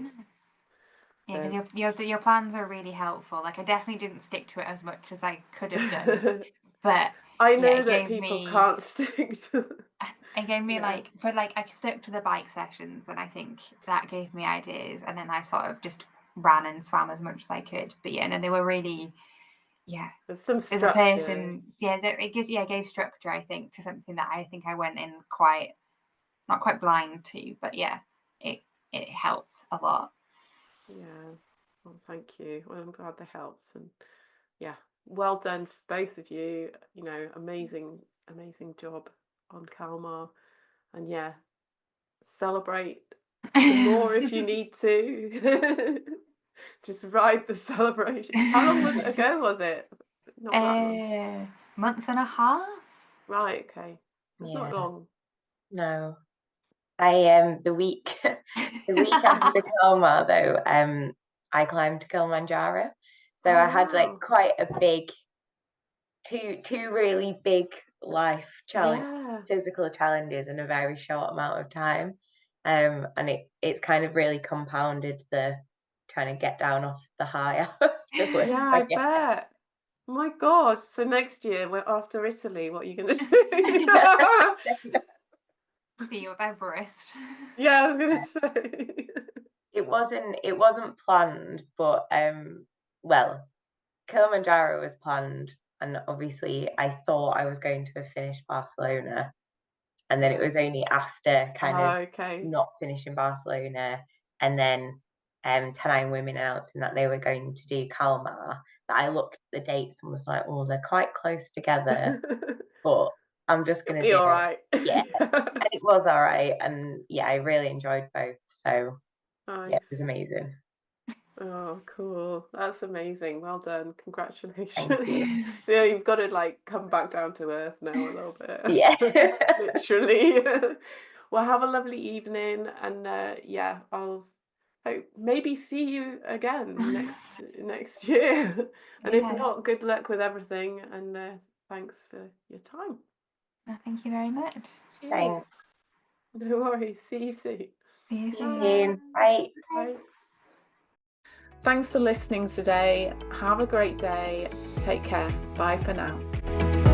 yeah, because your plans are really helpful. Like, I definitely didn't stick to it as much as I could have done, but I know that people can't stick to it gave me I stuck to the bike sessions, and I think that gave me ideas, and then I sort of just ran and swam as much as I could. But yeah, no, they were really, there's some structure. As a person, it gave structure, I think, to something that I think I went in not quite blind to, but yeah, it helped a lot. Yeah, well, thank you. Well, I'm glad that helps, and yeah, well done for both of you. You know, amazing job on Kalmar, and yeah, celebrate some more if you need to. Just ride the celebration. How long ago was it? Not that long. Month and a half. Right. Okay. It's not long. No. The week after Kalmar though, I climbed Kilimanjaro. So I had like quite a big two really big life physical challenges in a very short amount of time. And it's kind of really compounded the trying to get down off the high afterwards. Yeah, I bet. Oh my God. So next year, after Italy, what are you going to do? See you with Everest. Yeah, I was going to say. It wasn't planned, but well, Kilimanjaro was planned, and obviously I thought I was going to have finished Barcelona, and then it was only after not finishing Barcelona, and then 10 Ironwomen announcing that they were going to do Kalmar, that I looked at the dates and was like, oh, they're quite close together, but I'm just going to be all right. Yeah, and it was all right, and yeah, I really enjoyed both, so nice. Yeah, it was amazing. Oh, cool. That's amazing. Well done. Congratulations. Thank you. Yeah, you've got to like come back down to earth now a little bit. Yeah. Literally. Well, have a lovely evening, and yeah, I'll hope maybe see you again next year. And if not, good luck with everything, and thanks for your time. Thank you very much. Cheers. Thanks. No worries. See you soon. See you soon. Bye. Bye. Thanks for listening today. Have a great day. Take care. Bye for now.